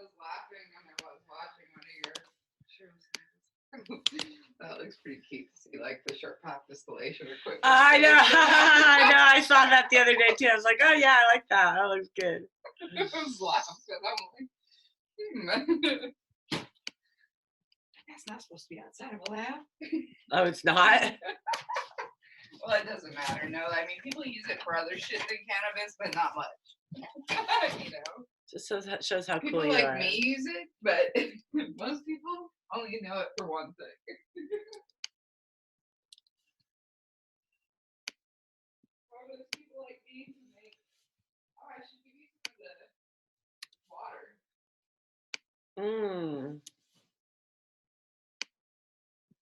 was laughing when I was watching one of your shows. That looks pretty cute to see, like the short path distillation equipment. I know. I know. I saw that the other day too. I was like, oh yeah, I like that. That looks good. I was laughing. I'm like, That's not supposed to be outside of a lab. Oh, it's not? Well, it doesn't matter. No, I mean, people use it for other shit than cannabis, but not much. You know? Just shows how People cool you like are. me use it, but most people only know it for one thing. Or those people like me who make, oh, I should give you some of the water. Mmm. I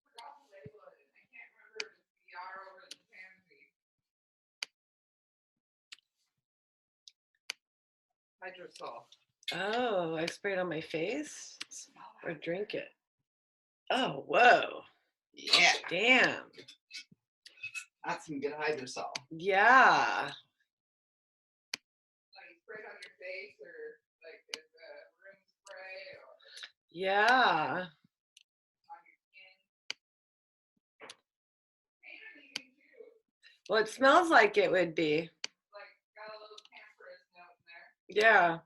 forgot the label of it. I can't remember if it's the yarrow or the tansy. Hydrosol. Oh, I spray it on my face or drink it. Oh, whoa. Yeah. Damn. That's some good hydrosol. Yeah. Like you spray it on your face or like as a room spray or Yeah. on your skin. And anything too. Well, it smells like it would be. Like got a little camphorous note in there. Yeah.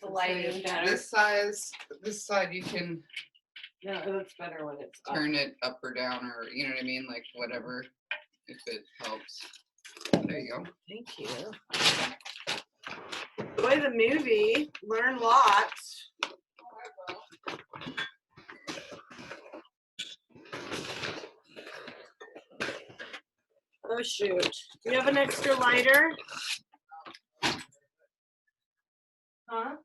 The lighting better. This side you can No, it looks better when it's up. turn it up or down or you know what I mean, like whatever, if it helps. There you go. Thank you. Enjoy the movie. Learn lots. Oh shoot. Do you have an extra lighter? Huh?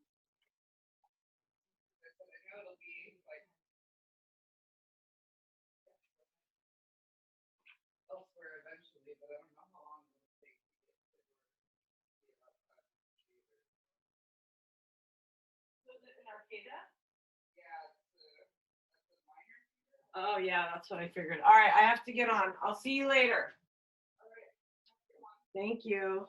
Elsewhere eventually, but I don't know how long it'll take to get to where Was it in Arcata? yeah, that's a minor. Oh yeah, that's what I figured. All right, I have to get on. I'll see you later. Thank you.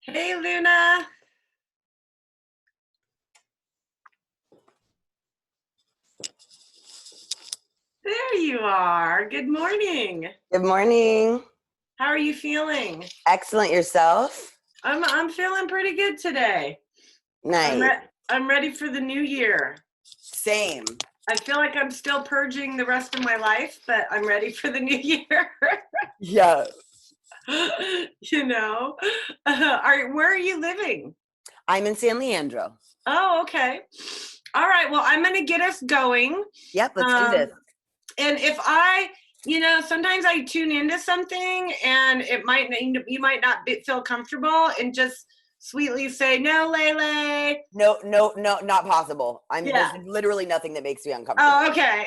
Hey, Luna. There you are. Good morning. Good morning. How are you feeling? Excellent. Yourself? I'm feeling pretty good today. Nice. I'm ready for the new year. Same. I feel like I'm still purging the rest of my life, but I'm ready for the new year. Yeah. You know, where are you living? I'm in San Leandro. Oh, okay. All right. Well, I'm going to get us going. Yep, let's do this. And if sometimes I tune into something and you might not feel comfortable, and just sweetly say, no, Lele. No, not possible. There's literally nothing that makes me uncomfortable. Oh, okay.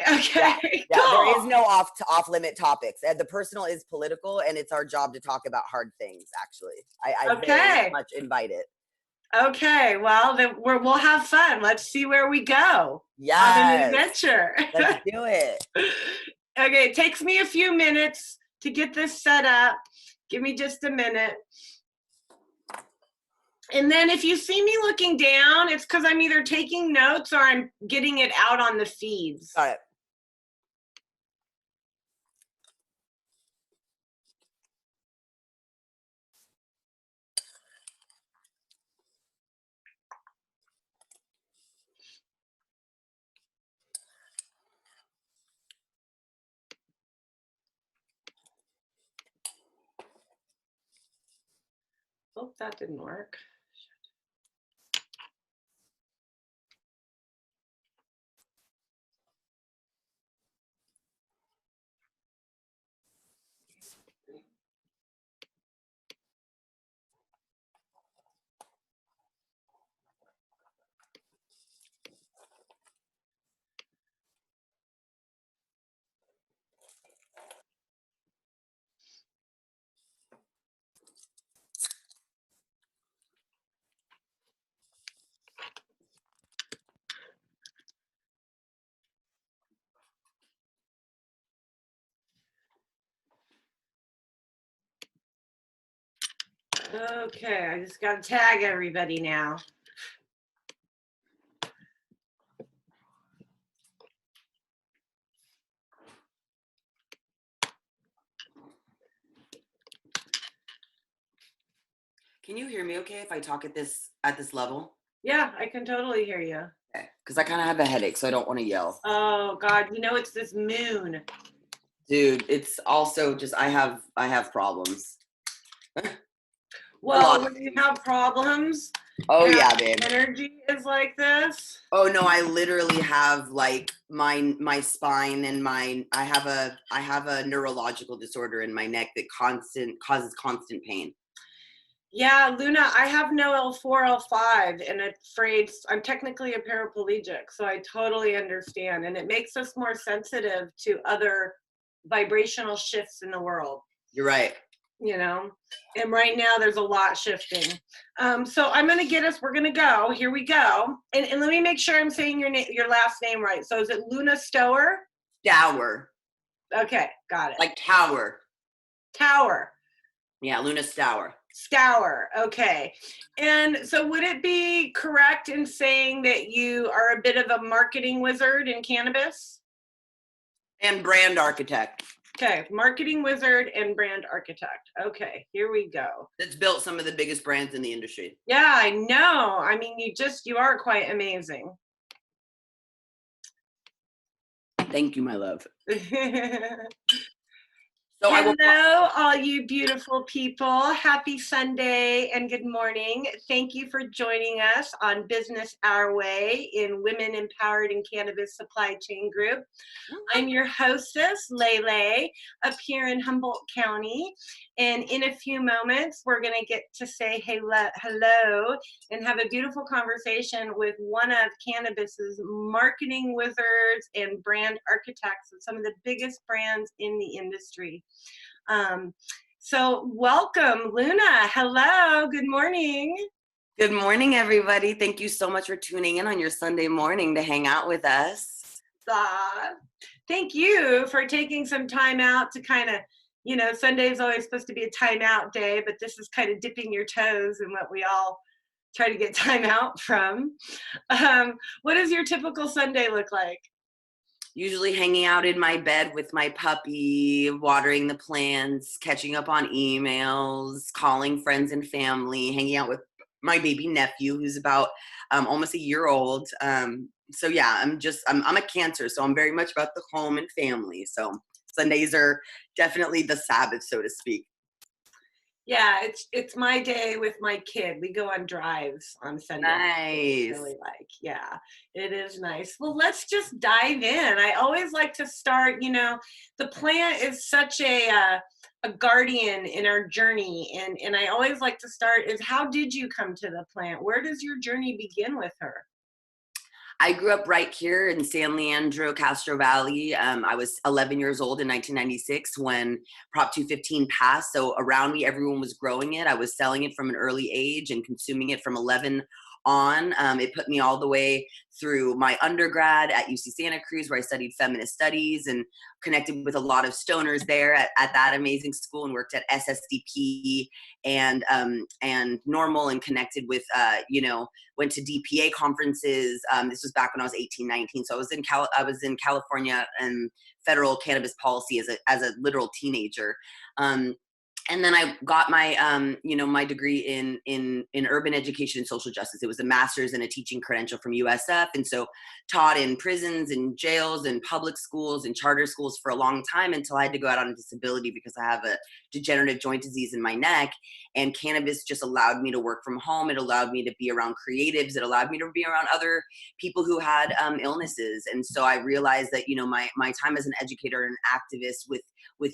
Yeah, Cool. there is no off limit topics. The personal is political, and it's our job to talk about hard things. Actually, I very much invite it. Okay, well then we'll have fun. Let's see where we go. Yes. On an adventure. Let's do it. Okay, it takes me a few minutes to get this set up. Give me just a minute. And then if you see me looking down, it's because I'm either taking notes or I'm getting it out on the feeds. Got it. Oh, that didn't work. Okay, I just got to tag everybody now. Can you hear me okay if I talk at this level? Yeah, I can totally hear you. Okay. Because I kind of have a headache, so I don't want to yell. Oh God, it's this moon. Dude, it's also just I have problems. Well, when you have problems, Oh and yeah, babe. energy is like this. Oh no, I literally have like my spine and I have a neurological disorder in my neck that causes constant pain. Yeah, Luna, I have no L4, L5, and I'm technically a paraplegic, so I totally understand. And it makes us more sensitive to other vibrational shifts in the world. You're right. And right now there's a lot shifting. So I'm going to we're going to go. Here we go. And let me make sure I'm saying your last name right. So is it Luna Stower? Stower. Okay, got it. Like tower. Tower. Yeah, Luna Stower. Stower. Okay. And so would it be correct in saying that you are a bit of a marketing wizard in cannabis? And brand architect. Okay, marketing wizard and brand architect. Okay, here we go. That's built some of the biggest brands in the industry. Yeah, I know. I mean, you are quite amazing. Thank you, my love. Hello, all you beautiful people. Happy Sunday and good morning. Thank you for joining us on Business Our Way in Women Empowered in Cannabis Supply Chain Group. I'm your hostess, Lele, up here in Humboldt County. And in a few moments, we're going to get to say hello and have a beautiful conversation with one of cannabis's marketing wizards and brand architects of some of the biggest brands in the industry. So welcome, Luna. Hello, good morning. Good morning, everybody. Thank you so much for tuning in on your Sunday morning to hang out with us. Thank you for taking some time out to kind of, Sunday is always supposed to be a time out day, but this is kind of dipping your toes in what we all try to get time out from. What does your typical Sunday look like? Usually hanging out in my bed with my puppy, watering the plants, catching up on emails, calling friends and family, hanging out with my baby nephew who's about almost a year old. So yeah, I'm a Cancer, so I'm very much about the home and family. So Sundays are definitely the Sabbath, so to speak. Yeah, it's my day with my kid. We go on drives on Sunday. Nice. Really yeah, it is nice. Well, let's just dive in. I always like to start, the plant is such a guardian in our journey. And I always like to start is how did you come to the plant? Where does your journey begin with her? I grew up right here in San Leandro, Castro Valley. I was 11 years old in 1996 when Prop 215 passed. So around me, everyone was growing it. I was selling it from an early age and consuming it from 11 on. It put me all the way through my undergrad at UC Santa Cruz, where I studied feminist studies and connected with a lot of stoners there at that amazing school, and worked at SSDP and Normal, and connected with, went to DPA conferences. This was back when I was 18, 19. So I was in California and federal cannabis policy as a literal teenager. And then I got my, my degree in urban education and social justice. It was a master's and a teaching credential from USF. And so taught in prisons and jails and public schools and charter schools for a long time until I had to go out on disability because I have a degenerative joint disease in my neck. And cannabis just allowed me to work from home. It allowed me to be around creatives. It allowed me to be around other people who had illnesses. And so I realized that, my time as an educator and activist with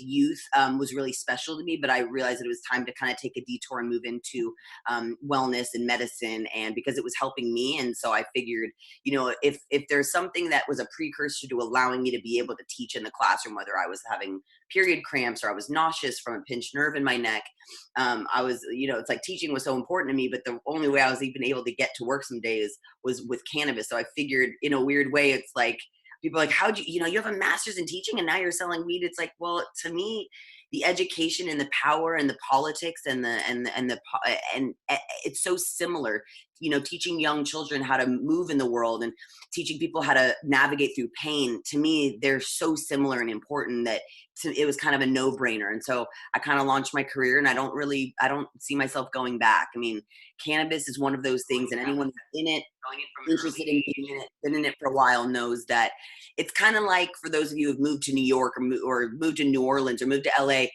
youth was really special to me, but I realized that it was time to kind of take a detour and move into wellness and medicine, and because it was helping me. And so I figured, if there's something that was a precursor to allowing me to be able to teach in the classroom, whether I was having period cramps or I was nauseous from a pinched nerve in my neck, I was, it's like teaching was so important to me, but the only way I was even able to get to work some days was with cannabis. So I figured, in a weird way, it's like, people are like, how'd you have a master's in teaching and now you're selling weed? It's like, well, to me, the education and the power and the politics and it's so similar, you know, teaching young children how to move in the world and teaching people how to navigate through pain. To me, they're so similar and important that it was kind of a no-brainer. And so I kind of launched my career, and I don't see myself going back. I mean, cannabis is one of those things, and anyone in it, interested in being in it, been in it for a while, knows that it's kind of like, for those of you who've moved to New York or moved to New Orleans or moved to LA,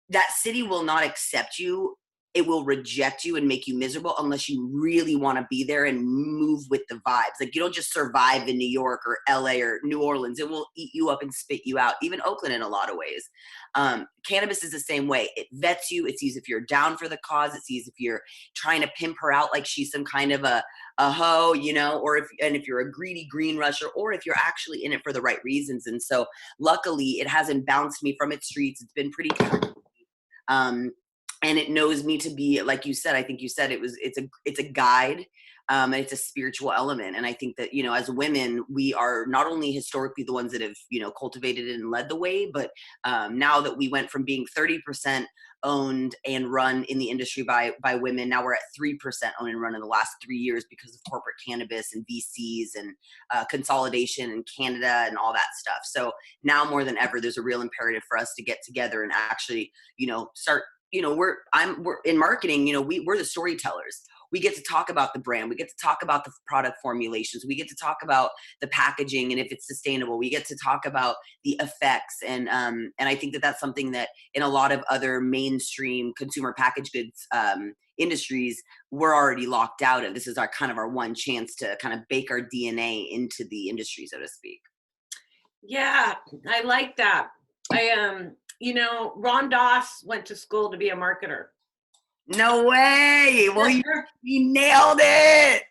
that city will not accept you. It will reject you and make you miserable unless you really want to be there and move with the vibes. Like, you don't just survive in New York or LA or New Orleans. It will eat you up and spit you out. Even Oakland in a lot of ways. Cannabis is the same way. It vets you. It sees if you're down for the cause. It sees if you're trying to pimp her out like she's some kind of a hoe, you know, if you're a greedy green rusher, or if you're actually in it for the right reasons. And so luckily it hasn't bounced me from its streets. It's been pretty and it knows me to be, like you said, I think you said it's a guide, and it's a spiritual element. And I think that, you know, as women, we are not only historically the ones that have, you know, cultivated it and led the way, but now that we went from being 30% owned and run in the industry by women, now we're at 3% owned and run in the last 3 years because of corporate cannabis and VCs and consolidation in Canada and all that stuff. So now more than ever, there's a real imperative for us to get together and actually, you know, start. You know, we're in marketing, you know, we're the storytellers. We get to talk about the brand. We get to talk about the product formulations. We get to talk about the packaging and if it's sustainable. We get to talk about the effects. And I think that that's something that in a lot of other mainstream consumer packaged goods industries, we're already locked out of. This is our kind of our one chance to kind of bake our DNA into the industry, so to speak. Yeah, I like that. You know, Ron Doss went to school to be a marketer. No way. Well, you nailed it.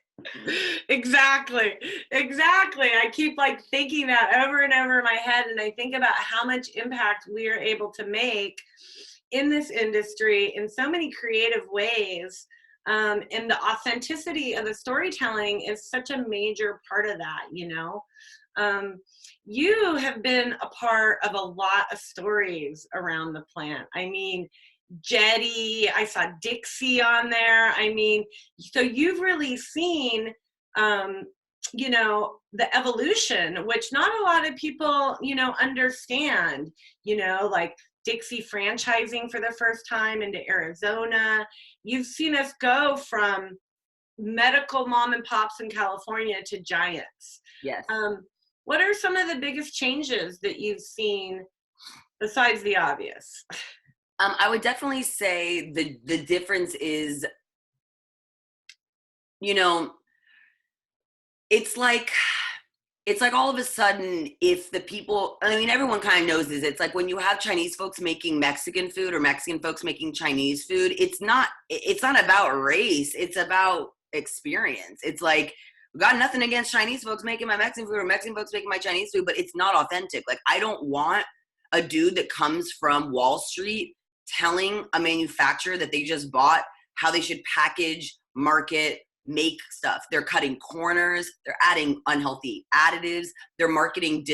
Exactly. I keep like thinking that over and over in my head. And I think about how much impact we are able to make in this industry in so many creative ways. And the authenticity of the storytelling is such a major part of that, you know. You have been a part of a lot of stories around the plant. I mean, Jetty, I saw Dixie on there. I mean, so you've really seen, you know, the evolution, which not a lot of people, you know, understand, you know, like Dixie franchising for the first time into Arizona. You've seen us go from medical mom and pops in California to giants. Yes. What are some of the biggest changes that you've seen besides the obvious? I would definitely say the difference is, you know, it's like all of a sudden, if the people, I mean, everyone kind of knows this. It's like when you have Chinese folks making Mexican food or Mexican folks making Chinese food, it's not about race. It's about experience. It's like, got nothing against Chinese folks making my Mexican food or Mexican folks making my Chinese food, but it's not authentic. Like, I don't want a dude that comes from Wall Street telling a manufacturer that they just bought how they should package, market, make stuff. They're cutting corners. They're adding unhealthy additives. They're marketing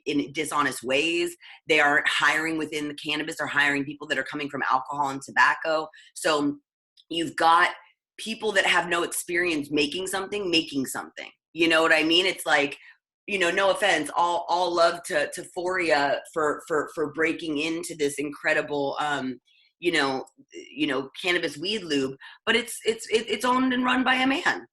in dishonest ways. They are hiring within the cannabis. They're hiring people that are coming from alcohol and tobacco. So you've got people that have no experience making something. You know what I mean? It's like, you know, no offense, all love to Foria for breaking into this incredible, you know, cannabis weed lube, but it's owned and run by a man.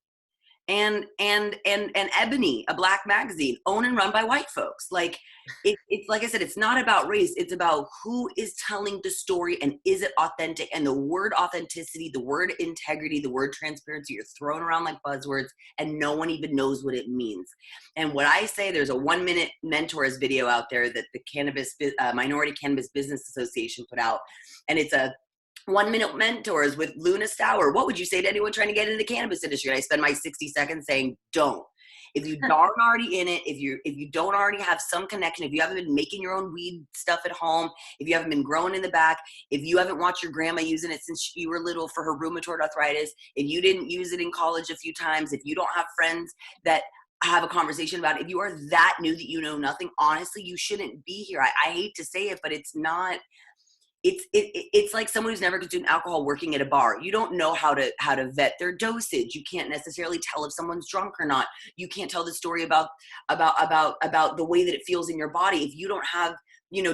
And Ebony, a black magazine, owned and run by white folks. Like, it's like I said, it's not about race. It's about who is telling the story and is it authentic? And the word authenticity, the word integrity, the word transparency are thrown around like buzzwords, and no one even knows what it means. And what I say, there's a 1-minute mentors video out there that the Minority Cannabis Business Association put out, and it's a 1-minute mentors with Luna Stower. What would you say to anyone trying to get into the cannabis industry? And I spend my 60 seconds saying, don't. If you aren't already in it, if you don't already have some connection, if you haven't been making your own weed stuff at home, if you haven't been growing in the back, if you haven't watched your grandma using it since you were little for her rheumatoid arthritis, if you didn't use it in college a few times, if you don't have friends that have a conversation about it, if you are that new that you know nothing, honestly, you shouldn't be here. I hate to say it, but it's not it's like someone who's never consumed alcohol working at a bar. You don't know how to vet their dosage. You can't necessarily tell if someone's drunk or not. You can't tell the story about the way that it feels in your body if you don't have,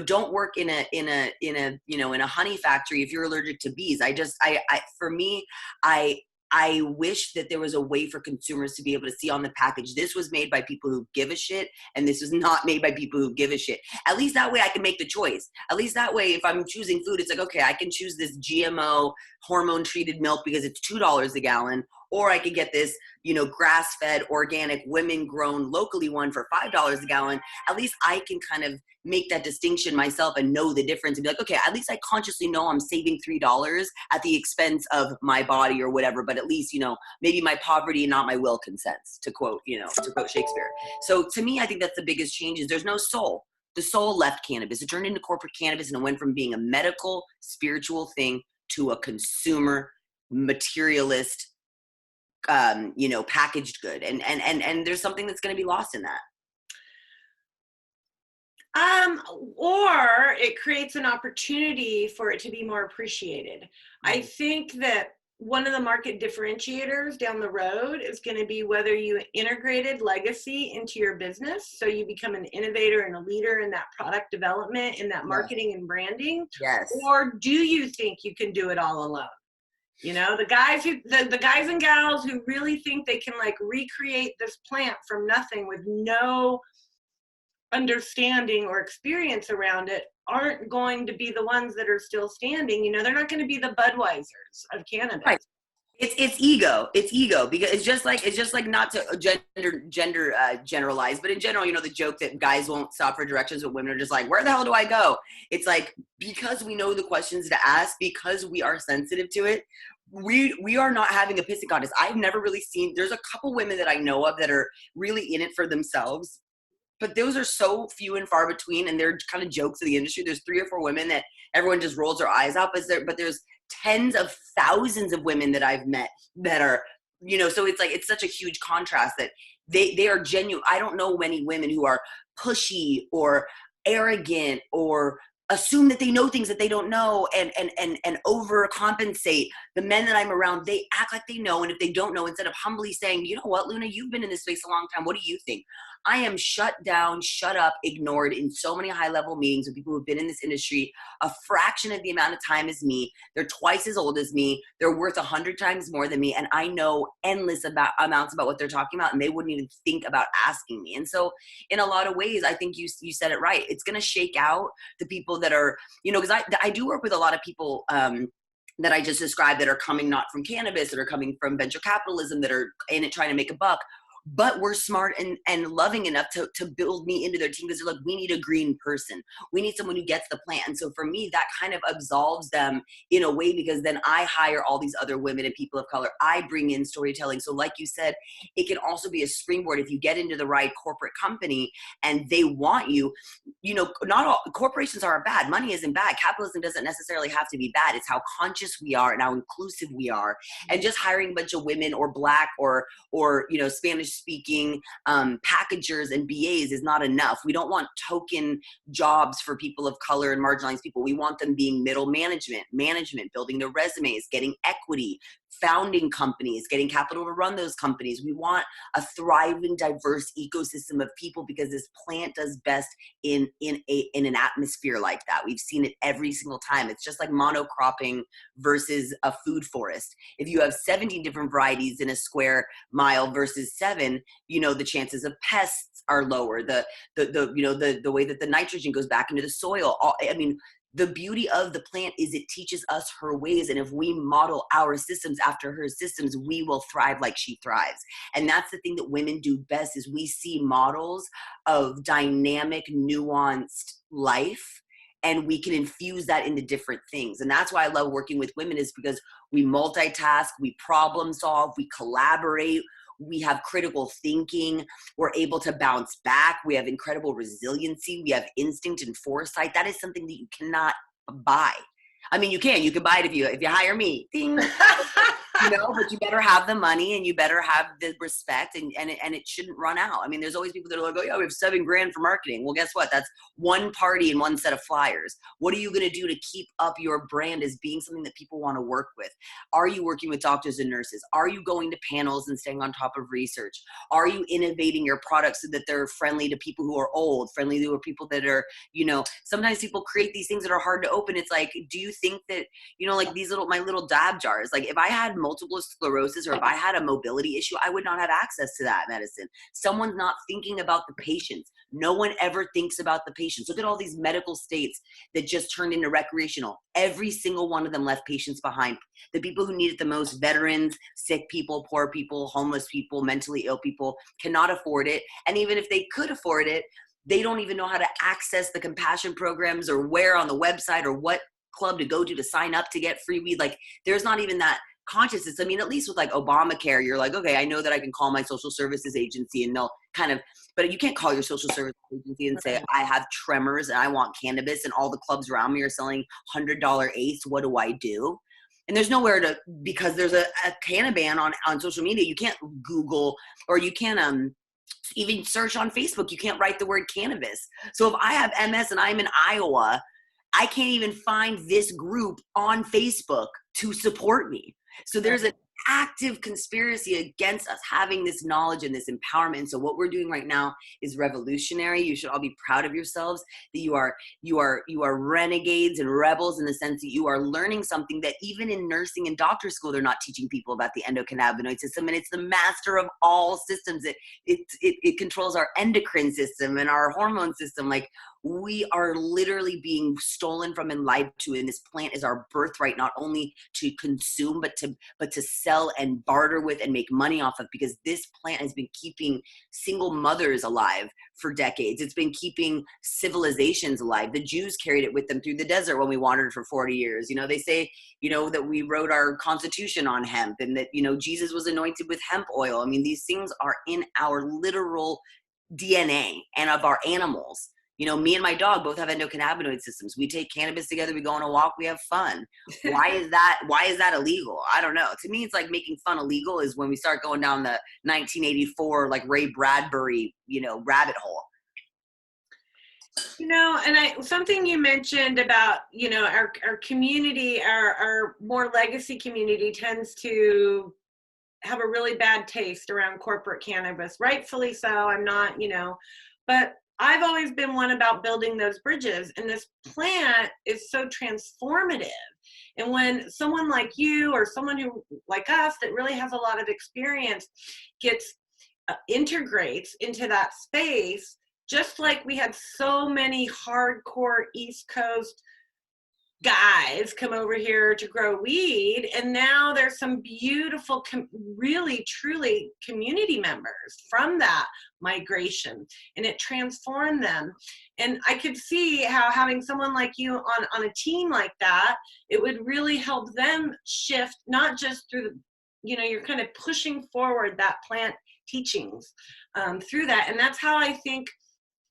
don't work in a honey factory if you're allergic to bees. For me, I wish that there was a way for consumers to be able to see on the package, this was made by people who give a shit, and this was not made by people who give a shit. At least that way I can make the choice. At least that way, if I'm choosing food, it's like, okay, I can choose this GMO hormone treated milk because it's $2 a gallon, or I could get this, grass-fed, organic, women-grown, locally one for $5 a gallon. At least I can kind of make that distinction myself and know the difference and be like, okay, at least I consciously know I'm saving $3 at the expense of my body or whatever, but at least, maybe my poverty and not my will consents, to quote Shakespeare. So to me, I think that's the biggest change is there's no soul. The soul left cannabis. It turned into corporate cannabis and it went from being a medical, spiritual thing to a consumer, materialist, packaged good. And there's something that's going to be lost in that. Or it creates an opportunity for it to be more appreciated. I think that one of the market differentiators down the road is going to be whether you integrated legacy into your business. So you become an innovator and a leader in that product development, in that marketing and branding. Yes. Or do you think you can do it all alone? The guys and gals who really think they can recreate this plant from nothing with no understanding or experience around it aren't going to be the ones that are still standing. They're not going to be the Budweisers of cannabis. Right. It's ego because it's just like not to gender generalize, but in general, the joke that guys won't stop for directions, but women are just like, where the hell do I go? It's like, because we know the questions to ask, because we are sensitive to it, we are not having a pissing contest. I've never really seen, there's a couple women that I know of that are really in it for themselves, but those are so few and far between, and they're kind of jokes of the industry. There's 3 or 4 women that everyone just rolls their eyes out, but there's tens of thousands of women that I've met that are, so it's like, it's such a huge contrast that they are genuine. I don't know many women who are pushy or arrogant or assume that they know things that they don't know and overcompensate. The men that I'm around, they act like they know, and if they don't know, instead of humbly saying, you know what, Luna, you've been in this space a long time, what do you think? I am shut down, shut up, ignored in so many high-level meetings with people who've been in this industry a fraction of the amount of time as me. They're twice as old as me. They're worth 100 times more than me, and I know endless amounts about what they're talking about, and they wouldn't even think about asking me. And so in a lot of ways, I think you said it right. It's going to shake out the people that are, because I do work with a lot of people that I just described that are coming not from cannabis, that are coming from venture capitalism, that are in it trying to make a buck. But we're smart and loving enough to build me into their team because they're like, we need a green person. We need someone who gets the plant. And so for me, that kind of absolves them in a way, because then I hire all these other women and people of color. I bring in storytelling. So like you said, it can also be a springboard if you get into the right corporate company and they want you. Not all corporations are bad. Money isn't bad. Capitalism doesn't necessarily have to be bad. It's how conscious we are and how inclusive we are. And just hiring a bunch of women or Black or Spanish speaking packagers and BAs is not enough. We don't want token jobs for people of color and marginalized people. We want them being middle management, building their resumes, getting equity, founding companies, getting capital to run those companies. We want a thriving, diverse ecosystem of people because this plant does best in an atmosphere like that. We've seen it every single time. It's just like monocropping versus a food forest. If you have 17 different varieties in a square mile versus 7, the chances of pests are lower. The way that the nitrogen goes back into the soil. The beauty of the plant is it teaches us her ways. And if we model our systems after her systems, we will thrive like she thrives. And that's the thing that women do best, is we see models of dynamic, nuanced life, and we can infuse that into different things. And that's why I love working with women, is because we multitask, we problem solve, we collaborate, we have critical thinking, we're able to bounce back, we have incredible resiliency, we have instinct and foresight. That is something that you cannot buy. I mean, you can buy it if you hire me. Ding. You know, but you better have the money and you better have the respect, and it shouldn't run out. I mean, there's always people that are like, oh yeah, we have $7,000 for marketing. Well, guess what? That's one party and one set of flyers. What are you going to do to keep up your brand as being something that people want to work with? Are you working with doctors and nurses? Are you going to panels and staying on top of research? Are you innovating your products so that they're friendly to people who are old, friendly to people that are, you know, sometimes people create these things that are hard to open. It's like, do you think that, you know, like these my little dab jars, like if I had multiple sclerosis or if I had a mobility issue, I would not have access to that medicine. Someone's not thinking about the patients. No one ever thinks about the patients. Look at all these medical states that just turned into recreational. Every single one of them left patients behind. The people who need it the most, veterans, sick people, poor people, homeless people, mentally ill people, cannot afford it. And even if they could afford it, they don't even know how to access the compassion programs or where on the website or what club to go to sign up to get free weed. Like, there's not even that consciousness. I mean, at least with like Obamacare, you're like, okay, I know that I can call my social services agency and they'll kind of, but you can't call your social service agency and say, I have tremors and I want cannabis and all the clubs around me are selling $100 eighths. What do I do? And there's nowhere to, because there's a Canaban on social media. You can't Google, or you can't even search on Facebook. You can't write the word cannabis. So if I have MS and I'm in Iowa, I can't even find this group on Facebook to support me. So there's an active conspiracy against us having this knowledge and this empowerment. So what we're doing right now is revolutionary. You should all be proud of yourselves that you are renegades and rebels in the sense that you are learning something that even in nursing and doctor school, they're not teaching people about the endocannabinoid system. And it's the master of all systems. It controls our endocrine system and our hormone system. Like, we are literally being stolen from and lied to, and this plant is our birthright, not only to consume, but to sell and barter with and make money off of, because this plant has been keeping single mothers alive for decades. It's been keeping civilizations alive. The Jews carried it with them through the desert when we wandered for 40 years. You know, they say, you know, that we wrote our constitution on hemp, and that, you know, Jesus was anointed with hemp oil. I mean, these things are in our literal DNA and of our animals. You know, me and my dog both have endocannabinoid systems. We take cannabis together. We go on a walk. We have fun. Why is that illegal? I don't know. To me, it's like making fun illegal is when we start going down the 1984, like Ray Bradbury, you know, rabbit hole. You know, and something you mentioned about, you know, our community, our more legacy community tends to have a really bad taste around corporate cannabis, rightfully so. I'm not, you know, but I've always been one about building those bridges, and this plant is so transformative. And when someone like you or someone who like us that really has a lot of experience integrates into that space, just like we had so many hardcore East Coast guys come over here to grow weed, and now there's some beautiful really truly community members from that migration, and it transformed them. And I could see how having someone like you on a team like that, it would really help them shift, not just through the, you know, you're kind of pushing forward that plant teachings through that. And that's how I think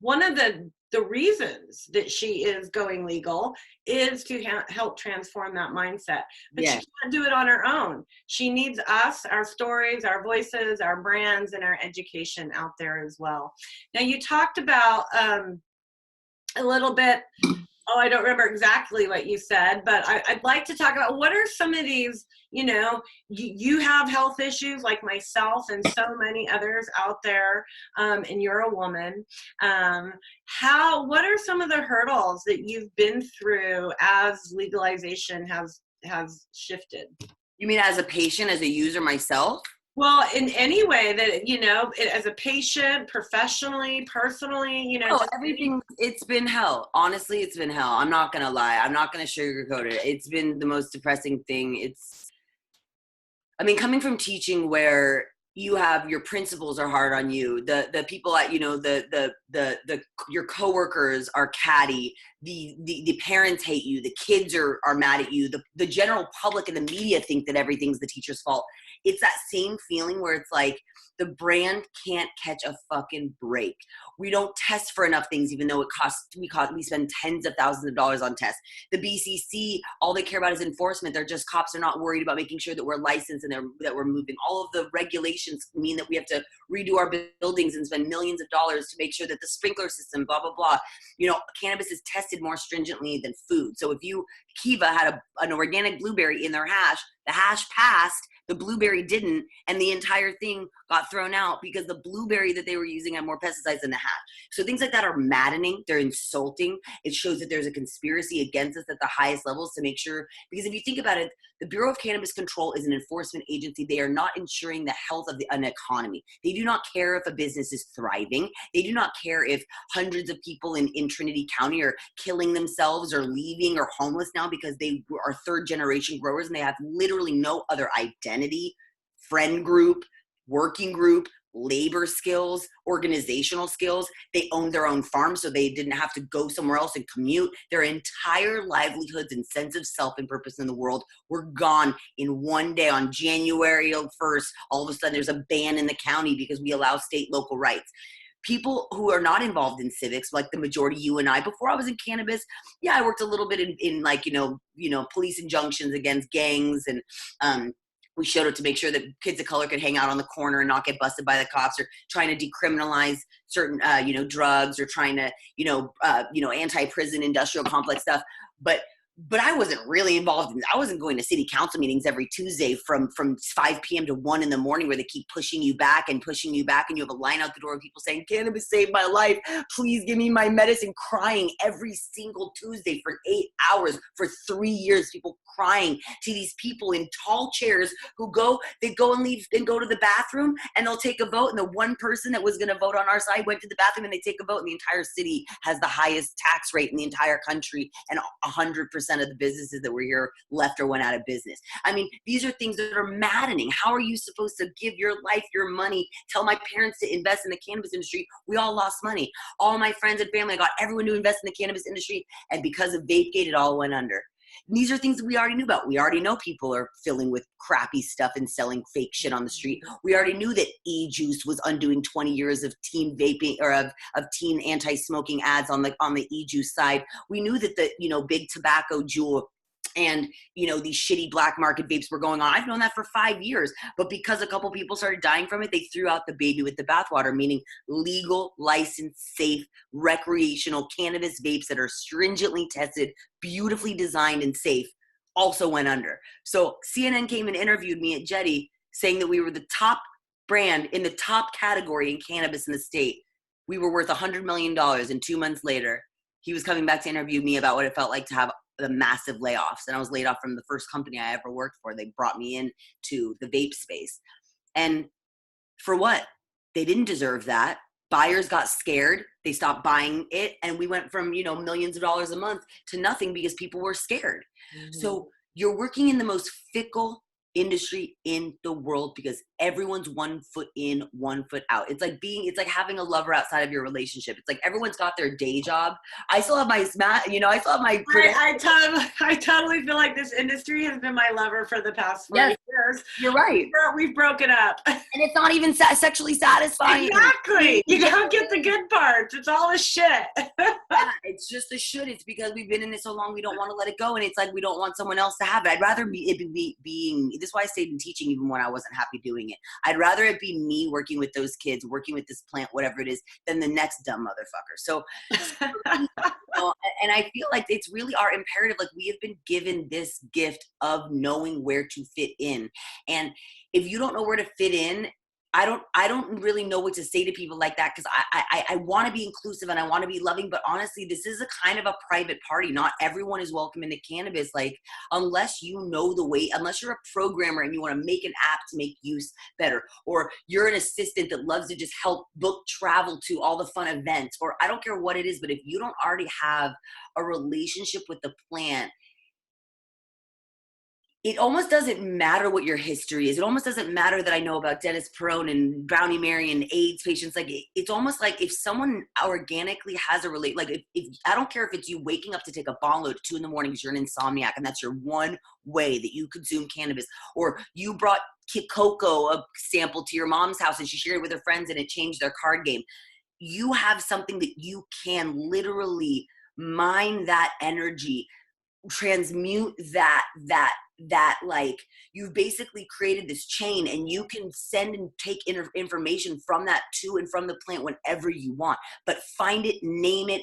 one of the reasons that she is going legal is to help transform that mindset. But she can't do it on her own. She needs us, our stories, our voices, our brands, and our education out there as well. Now, you talked about a little bit, I don't remember exactly what you said, but I'd like to talk about what are some of these, you know, you have health issues like myself and so many others out there, and you're a woman. What are some of the hurdles that you've been through as legalization has shifted? You mean as a patient, as a user myself? Well, in any way that, you know, as a patient, professionally, personally, you know. Everything, it's been hell. Honestly, it's been hell. I'm not going to lie. I'm not going to sugarcoat it. It's been the most depressing thing. I mean, coming from teaching where you have your principals are hard on you, the people at, you know, your coworkers are catty, the parents hate you, the kids are mad at you, the general public and the media think that everything's the teacher's fault. it's that same feeling where it's like the brand can't catch a fucking break. We don't test for enough things, even though we spend tens of thousands of dollars on tests. The BCC, all they care about is enforcement. They're just cops. They're not worried about making sure that we're licensed and that we're moving. All of the regulations mean that we have to redo our buildings and spend millions of dollars to make sure that the sprinkler system, blah, blah, blah. You know, cannabis is tested more stringently than food. So if Kiva had an organic blueberry in their hash, the hash passed, the blueberry didn't, and the entire thing got thrown out because the blueberry that they were using had more pesticides than the hash. So things like that are maddening. They're insulting. It shows that there's a conspiracy against us at the highest levels to make sure, because if you think about it, the Bureau of Cannabis Control is an enforcement agency. They are not ensuring the health of an economy. They do not care if a business is thriving. They do not care if hundreds of people in Trinity County are killing themselves or leaving or homeless now because they are third generation growers and they have literally no other identity, friend group, working group, labor skills, organizational skills. They own their own farm, so they didn't have to go somewhere else and commute. Their entire livelihoods and sense of self and purpose in the world were gone in one day. On January 1st, all of a sudden there's a ban in the county because we allow state local rights. People who are not involved in civics, like the majority, you and I, before I was in cannabis, yeah, I worked a little bit in like, police injunctions against gangs, and we showed up to make sure that kids of color could hang out on the corner and not get busted by the cops, or trying to decriminalize certain, drugs, or trying to, anti-prison industrial complex stuff. But I wasn't really involved in, I wasn't going to city council meetings every Tuesday from 5 p.m. to 1 in the morning where they keep pushing you back, and you have a line out the door of people saying, cannabis saved my life, please give me my medicine, crying every single Tuesday for 8 hours for 3 years, people crying to these people in tall chairs who go and leave and go to the bathroom, and they'll take a vote, and the one person that was going to vote on our side went to the bathroom, and they take a vote, and the entire city has the highest tax rate in the entire country, and 100% of the businesses that were here left or went out of business. I mean, these are things that are maddening. How are you supposed to give your life, your money, tell my parents to invest in the cannabis industry? We all lost money. All my friends and family, I got everyone to invest in the cannabis industry, and because of VapeGate, it all went under. These are things that we already knew about. We already know people are filling with crappy stuff and selling fake shit on the street. We already knew that e-juice was undoing 20 years of teen vaping, or of teen anti-smoking ads on the e-juice side. We knew that the, big tobacco jewel and, these shitty black market vapes were going on. I've known that for 5 years, but because a couple people started dying from it, they threw out the baby with the bathwater, meaning legal, licensed, safe, recreational cannabis vapes that are stringently tested, beautifully designed, and safe also went under. So CNN came and interviewed me at Jetty, saying that we were the top brand in the top category in cannabis in the state. We were worth $100 million, and 2 months later, he was coming back to interview me about what it felt like to have the massive layoffs. And I was laid off from the first company I ever worked for. They brought me in to the vape space. And for what? They didn't deserve that. Buyers got scared. They stopped buying it. And we went from, millions of dollars a month to nothing because people were scared. Mm-hmm. So you're working in the most fickle industry in the world because everyone's 1 foot in, 1 foot out. It's like having a lover outside of your relationship. It's like everyone's got their day job. I still have my I totally feel like this industry has been my lover for the past 4 years. You're right. We've broken up. And it's not even sexually satisfying. Exactly. You don't get the good parts. It's all the shit. Yeah, it's just the shit. It's because we've been in it so long, we don't want to let it go. And it's like, we don't want someone else to have it. I'd rather be being, this is why I stayed in teaching even when I wasn't happy doing it. I'd rather it be me working with those kids, working with this plant, whatever it is, than the next dumb motherfucker. So, and I feel like it's really our imperative. Like, we have been given this gift of knowing where to fit in. And if you don't know where to fit in, I don't really know what to say to people like that, because I want to be inclusive and I want to be loving, but honestly, this is a kind of a private party. Not everyone is welcome into cannabis. Like, unless you know the way, unless you're a programmer and you want to make an app to make use better, or you're an assistant that loves to just help book travel to all the fun events, or I don't care what it is, but if you don't already have a relationship with the plant, it almost doesn't matter what your history is. It almost doesn't matter that I know about Dennis Perone and Brownie Mary and AIDS patients. Like, it's almost like if someone organically has a like, if I don't care if it's you waking up to take a bong load at 2 a.m. because you're an insomniac and that's your one way that you consume cannabis, or you brought cocoa, a sample to your mom's house and she shared it with her friends and it changed their card game. You have something that you can literally mine that energy, transmute that like, you've basically created this chain and you can send and take information from that to and from the plant whenever you want. But find it, name it,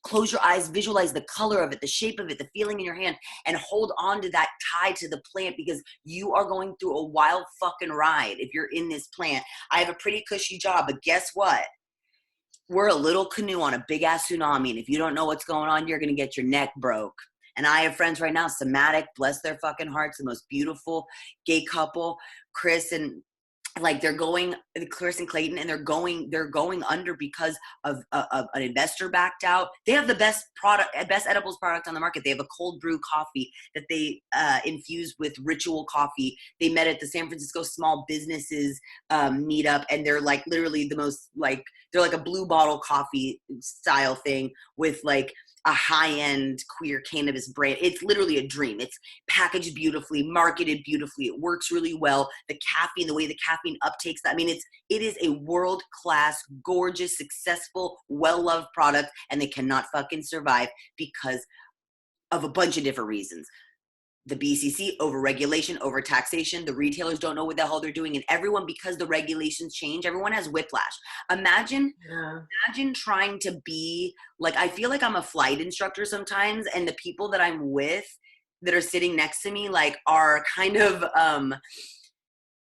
close your eyes, visualize the color of it, the shape of it, the feeling in your hand, and hold on to that tie to the plant, because you are going through a wild fucking ride if you're in this plant. I have a pretty cushy job, but guess what? We're a little canoe on a big ass tsunami, and if you don't know what's going on, you're gonna get your neck broke. And I have friends right now, Somatic, bless their fucking hearts, the most beautiful gay couple, Chris and like Chris and Clayton, and they're going under because of an investor backed out. They have the best edibles product on the market. They have a cold brew coffee that they infuse with ritual coffee. They met at the San Francisco Small Businesses meetup, and they're like literally the most like, they're like a blue bottle coffee style thing with like a high-end queer cannabis brand. It's literally a dream. It's packaged beautifully, marketed beautifully. It works really well. The caffeine, the way the caffeine uptakes that. I mean, it is a world-class, gorgeous, successful, well-loved product, and they cannot fucking survive because of a bunch of different reasons. The BCC, over-regulation, over-taxation. The retailers don't know what the hell they're doing. And everyone, because the regulations change, everyone has whiplash. Imagine trying to be, like, I feel like I'm a flight instructor sometimes, and the people that I'm with that are sitting next to me, like, are kind of,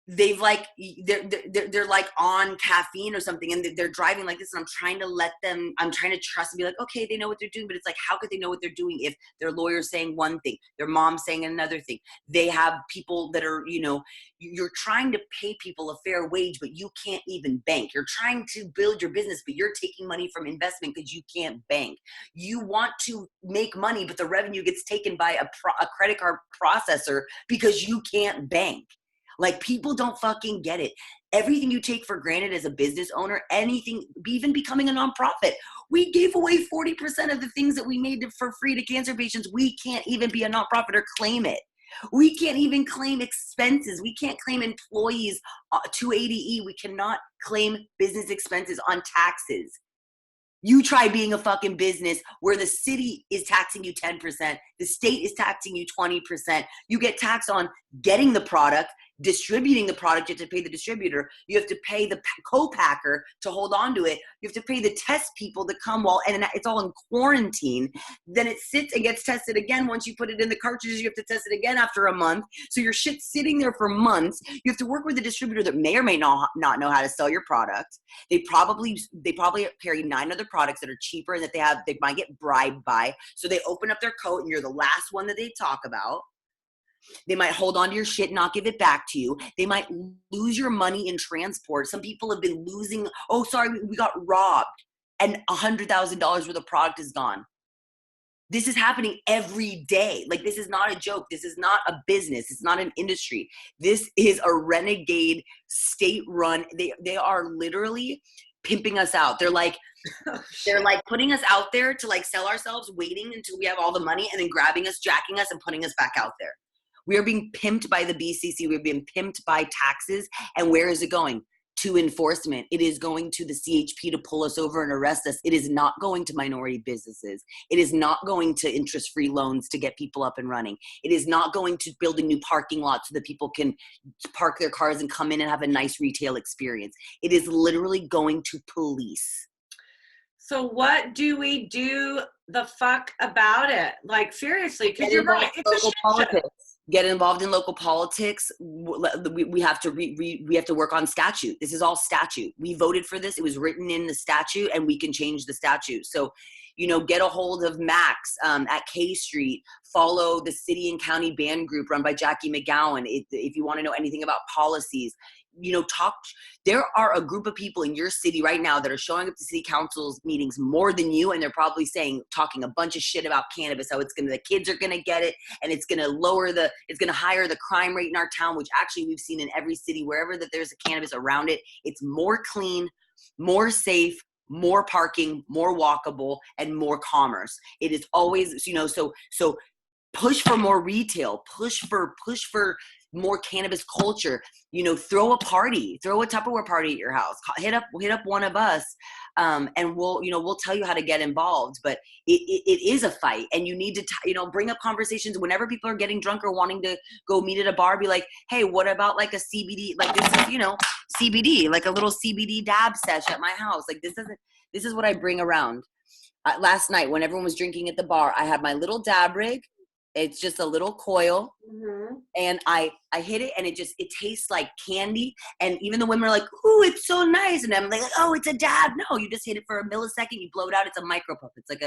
they've like, they're like on caffeine or something, and they're driving like this, and I'm trying to trust and be like, okay, they know what they're doing. But it's like, how could they know what they're doing if their lawyer's saying one thing, their mom's saying another thing? They have people that are, you're trying to pay people a fair wage, but you can't even bank. You're trying to build your business, but you're taking money from investment because you can't bank. You want to make money, but the revenue gets taken by a credit card processor because you can't bank. Like, people don't fucking get it. Everything you take for granted as a business owner, anything, even becoming a nonprofit. We gave away 40% of the things that we made for free to cancer patients. We can't even be a nonprofit or claim it. We can't even claim expenses. We can't claim employees 280E. We cannot claim business expenses on taxes. You try being a fucking business where the city is taxing you 10%, the state is taxing you 20%. You get taxed on getting the product, distributing the product. You have to pay the distributor. You have to pay the co-packer to hold on to it. You have to pay the test people to come and it's all in quarantine. Then it sits and gets tested again. Once you put it in the cartridges, you have to test it again after a month. So your shit's sitting there for months. You have to work with a distributor that may or may not know how to sell your product. They probably carry 9 other products that are cheaper and that they might get bribed by. So they open up their coat and you're the last one that they talk about. They might hold on to your shit and not give it back to you. They might lose your money in transport. Some people have been losing, we got robbed and $100,000 worth of product is gone. This is happening every day. Like, this is not a joke. This is not a business. It's not an industry. This is a renegade state-run. They are literally pimping us out. They're like putting us out there to like sell ourselves, waiting until we have all the money, and then grabbing us, jacking us, and putting us back out there. We are being pimped by the BCC. We're being pimped by taxes. And where is it going? To enforcement. It is going to the CHP to pull us over and arrest us. It is not going to minority businesses. It is not going to interest-free loans to get people up and running. It is not going to building new parking lots so that people can park their cars and come in and have a nice retail experience. It is literally going to police. So what do we do the fuck about it? Like, seriously, because you're right. It's a shit show. Get involved in local politics. We have to work on statute. This is all statute. We voted for this. It was written in the statute, and we can change the statute. So, get a hold of Max at K Street. Follow the city and county band group run by Jackie McGowan if you want to know anything about policies. talk. There are a group of people in your city right now that are showing up to city council's meetings more than you, and they're probably talking a bunch of shit about cannabis, how the kids are gonna get it, and it's gonna it's gonna higher the crime rate in our town, which actually we've seen in every city, wherever that there's a cannabis around it, it's more clean, more safe, more parking, more walkable, and more commerce. It is always, so push for more retail, push for more cannabis culture, throw a Tupperware party at your house, hit up one of us, and we'll tell you how to get involved. But it is a fight, and you need to, bring up conversations whenever people are getting drunk or wanting to go meet at a bar, be like, hey, what about like a CBD, like this is, CBD, like a little CBD dab sesh at my house. Like this is what I bring around. Last night when everyone was drinking at the bar, I had my little dab rig. It's just a little coil, and I hit it, and it tastes like candy. And even the women are like, "Ooh, it's so nice," and I'm like, "Oh, it's a dab." No, you just hit it for a millisecond, you blow it out. It's a micro puff. It's like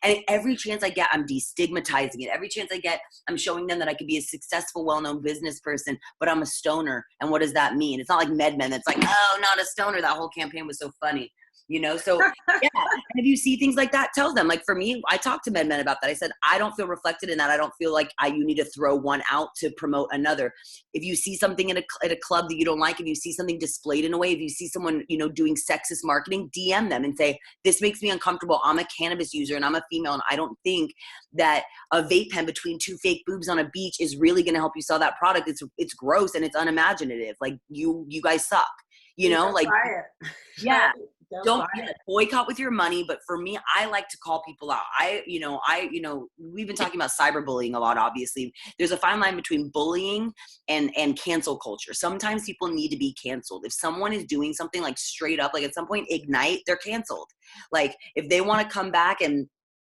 and every chance I get, I'm destigmatizing it. Every chance I get, I'm showing them that I could be a successful, well-known business person, but I'm a stoner. And what does that mean? It's not like MedMen that's like, "Oh, not a stoner." That whole campaign was so funny. So yeah. And if you see things like that, tell them. Like for me, I talked to MedMen about that. I said, I don't feel reflected in that. I don't feel like you need to throw one out to promote another. If you see something at a club that you don't like, if you see something displayed in a way, if you see someone, doing sexist marketing, DM them and say, this makes me uncomfortable. I'm a cannabis user and I'm a female, and I don't think that a vape pen between two fake boobs on a beach is really going to help you sell that product. It's gross and it's unimaginative. Like you guys suck, like, try it. yeah. Don't try it. boycott with your money. But for me, I like to call people out. We've been talking about cyberbullying a lot. Obviously, there's a fine line between bullying and cancel culture. Sometimes people need to be canceled. If someone is doing something like straight up, like at some point Ignite, they're canceled. Like if they want to come back and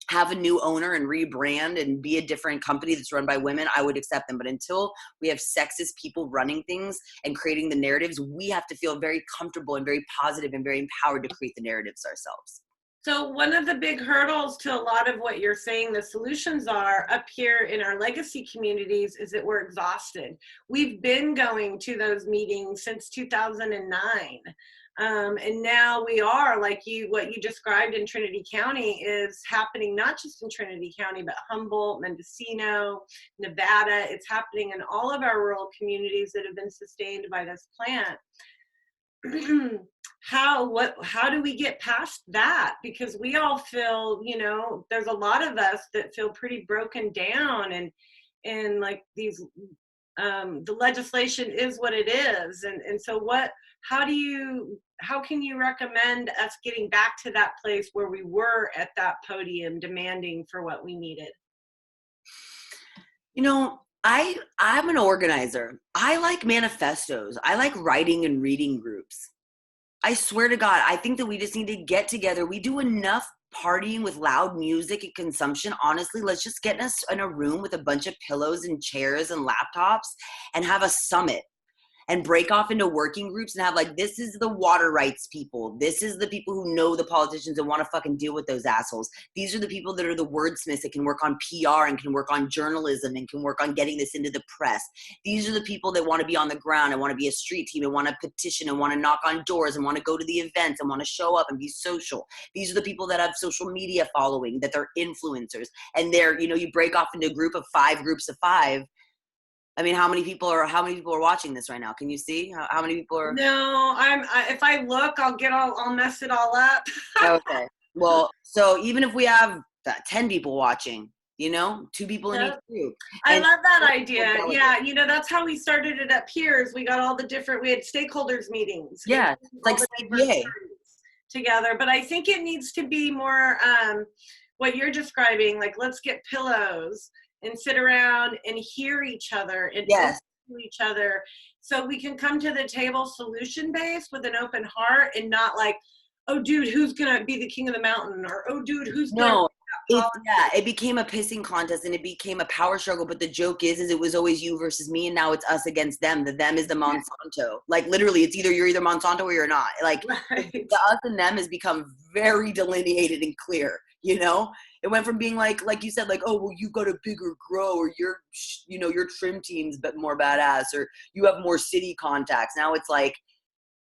have a new owner and rebrand and be a different company that's run by women, I would accept them. But until we have sexist people running things and creating the narratives, we have to feel very comfortable and very positive and very empowered to create the narratives ourselves. So one of the big hurdles to a lot of what you're saying the solutions are up here in our legacy communities is that we're exhausted. We've been going to those meetings since 2009. And now we are, like what you described in Trinity County is happening not just in Trinity County, but Humboldt, Mendocino, Nevada. It's happening in all of our rural communities that have been sustained by this plant. How do we get past that? Because we all feel, there's a lot of us that feel pretty broken down, and like these, the legislation is what it is. And so how can you recommend us getting back to that place where we were at that podium demanding for what we needed? I'm an organizer. I like manifestos. I like writing and reading groups. I swear to God, I think that we just need to get together. We do enough partying with loud music and consumption. Honestly, let's just get us in a room with a bunch of pillows and chairs and laptops and have a summit and break off into working groups and have like, this is the water rights people. This is the people who know the politicians and want to fucking deal with those assholes. These are the people that are the wordsmiths that can work on PR and can work on journalism and can work on getting this into the press. These are the people that want to be on the ground and want to be a street team and want to petition and want to knock on doors and want to go to the events and want to show up and be social. These are the people that have social media following, that they're influencers. And they're, you break off into a group of 5 groups of 5. I mean, how many people are watching this right now? Can you see how many people are? No, if I look, I'll mess it all up. Okay. Well, so even if we have 10 people watching, 2 people in each group. I love that idea. Yeah. That's how we started it up here is we had stakeholders meetings. Yeah. It's like CBA together. But I think it needs to be more, what you're describing, like let's get pillows and sit around and hear each other and listen to each other so we can come to the table solution based with an open heart and not like, oh dude, who's gonna be the king of the mountain, or oh dude, who's gonna it became a pissing contest and it became a power struggle. But the joke is it was always you versus me, and now it's us against them. The them is the Monsanto. Like literally, it's you're either Monsanto or you're not. Like the us and them has become very delineated and clear. It went from being like you said, like, oh, well, you got a bigger grow, or your trim team's but more badass, or you have more city contacts. Now it's like,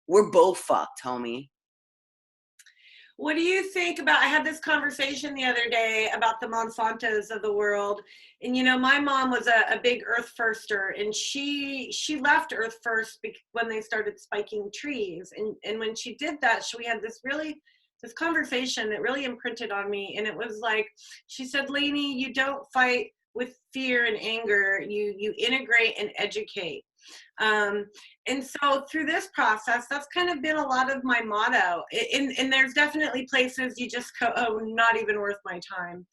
we're both fucked, homie. What do you think about, I had this conversation the other day about the Monsantos of the world. And, my mom was a big Earth Firster, and she left Earth First when they started spiking trees. And when she did that, we had this conversation that really imprinted on me. And it was like, she said, Lainey, you don't fight with fear and anger. You integrate and educate. And so through this process, that's kind of been a lot of my motto. And there's definitely places you just go, oh, not even worth my time.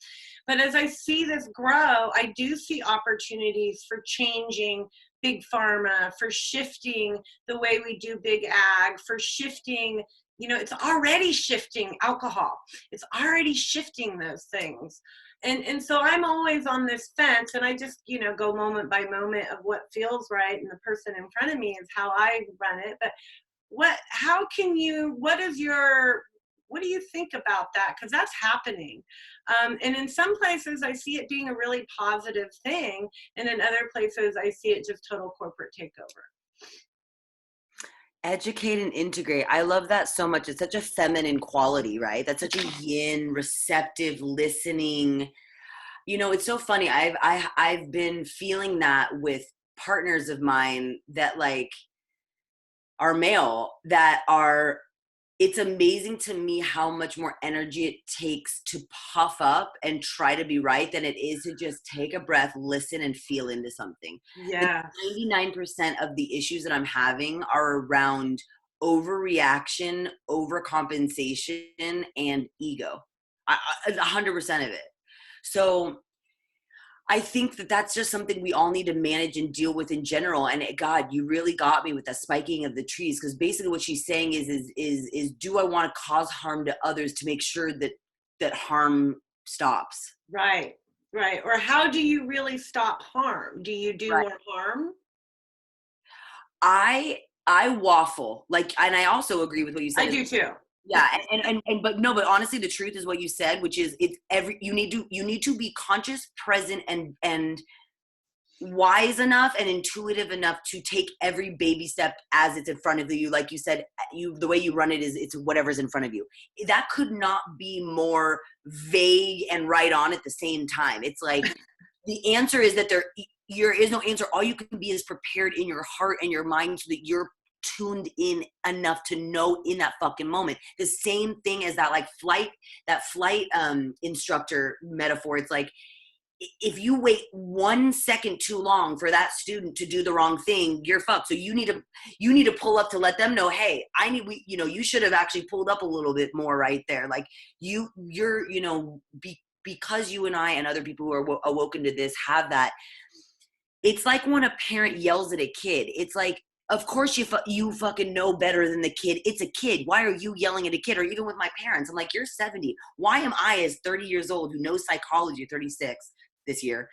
But as I see this grow, I do see opportunities for changing big pharma, for shifting the way we do big ag, for shifting, it's already shifting alcohol. It's already shifting those things. And so I'm always on this fence, and I just, go moment by moment of what feels right, and the person in front of me is how I run it. But what do you think about that? Because that's happening. And in some places I see it being a really positive thing, and in other places I see it just total corporate takeover. Educate and integrate. I love that so much. It's such a feminine quality, right? That's such a yin, receptive, listening. It's so funny. I've been feeling that with partners of mine that like are male, that are, it's amazing to me how much more energy it takes to puff up and try to be right than it is to just take a breath, listen, and feel into something. Yeah. 99% of the issues that I'm having are around overreaction, overcompensation, and ego. 100% of it. So I think that that's just something we all need to manage and deal with in general. And God, you really got me with the spiking of the trees, because basically what she's saying is do I want to cause harm to others to make sure that harm stops? Right. Or how do you really stop harm? Do you do more harm? I waffle, like, and I also agree with what you said. I do too. Yeah, but honestly, the truth is what you said, which is you need to be conscious, present, and wise enough and intuitive enough to take every baby step as it's in front of you. Like you said, the way you run it is it's whatever's in front of you. That could not be more vague and right on at the same time. It's like the answer is that there is no answer. All you can be is prepared in your heart and your mind so that you're tuned in enough to know in that fucking moment. The same thing as that flight instructor metaphor. It's like, if you wait 1 second too long for that student to do the wrong thing, you're fucked. So you need to pull up to let them know, hey, you should have actually pulled up a little bit more right there. Like because you and I and other people who are awoken to this have that. It's like when a parent yells at a kid. It's like, of course you fucking know better than the kid. It's a kid. Why are you yelling at a kid? Or even with my parents, I'm like, you're 70. Why am I, as 30 years old, who knows psychology, 36 this year,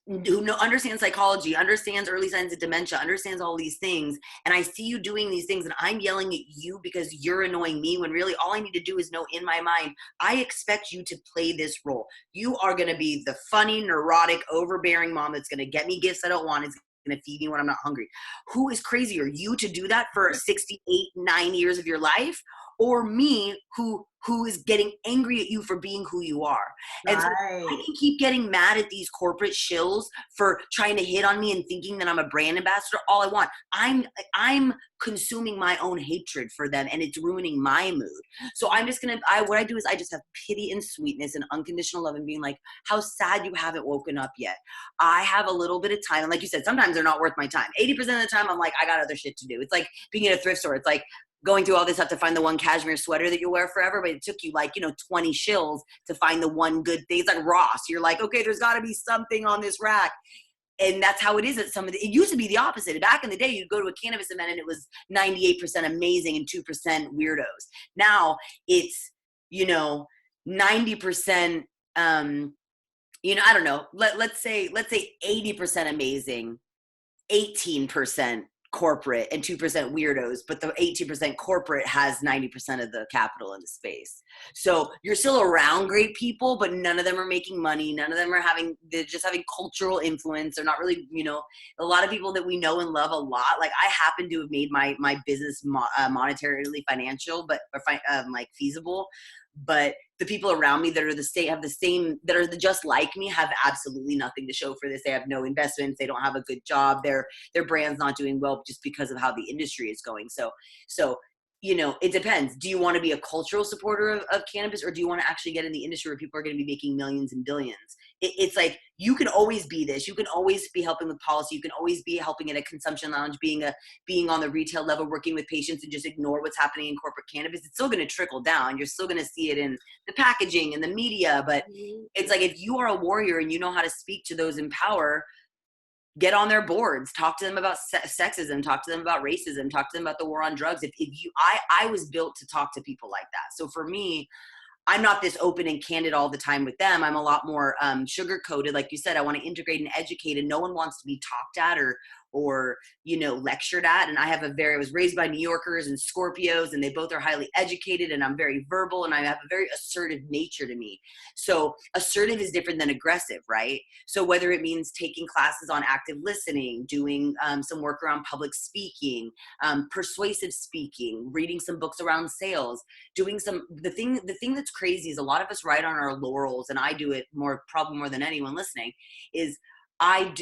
who understands psychology, understands early signs of dementia, understands all these things, and I see you doing these things and I'm yelling at you because you're annoying me, when really all I need to do is know in my mind, I expect you to play this role. You are going to be the funny, neurotic, overbearing mom that's going to get me gifts I don't want, is going to feed me when I'm not hungry. Who is crazier, you to do that for 68, 9 years of your life, or me who is getting angry at you for being who you are? And so I can keep getting mad at these corporate shills for trying to hit on me and thinking that I'm a brand ambassador all I want. I'm consuming my own hatred for them, and it's ruining my mood. So I'm just what I do is I just have pity and sweetness and unconditional love, and being like, how sad you haven't woken up yet. I have a little bit of time. And like you said, sometimes they're not worth my time. 80% of the time I'm like, I got other shit to do. It's like being at a thrift store. It's like going through all this stuff to find the one cashmere sweater that you'll wear forever, but it took you 20 shills to find the one good thing. It's like Ross. You're like, okay, there's got to be something on this rack. And that's how it is at it used to be the opposite. Back in the day, you'd go to a cannabis event and it was 98% amazing and 2% weirdos. Now it's, 90%, I don't know, let's say 80% amazing, 18% corporate and 2% weirdos, but the 18% corporate has 90% of the capital in the space. So you're still around great people, but none of them are making money. None of them are they're just having cultural influence. They're not really, a lot of people that we know and love a lot. Like I happen to have made my business monetarily financial, but like feasible. But the people around me that are that are just like me have absolutely nothing to show for this. They have no investments. They don't have a good job. Their brand's not doing well just because of how the industry is going. So, it depends. Do you want to be a cultural supporter of cannabis, or do you want to actually get in the industry where people are going to be making millions and billions? It's like, you can always be this. You can always be helping with policy. You can always be helping at a consumption lounge, being on the retail level, working with patients, and just ignore what's happening in corporate cannabis. It's still going to trickle down. You're still going to see it in the packaging and the media. But it's like, if you are a warrior and you know how to speak to those in power, get on their boards, talk to them about sexism, talk to them about racism, talk to them about the war on drugs. I was built to talk to people like that. So for me, I'm not this open and candid all the time with them. I'm a lot more sugar coated. Like you said, I want to integrate and educate, and no one wants to be talked at or lectured at. And I was raised by New Yorkers and Scorpios, and they both are highly educated, and I'm very verbal, and I have a very assertive nature to me. So assertive is different than aggressive, right? So whether it means taking classes on active listening, doing some work around public speaking, persuasive speaking, reading some books around sales, doing the thing that's crazy is a lot of us ride on our laurels, and I do it probably more than anyone listening, is I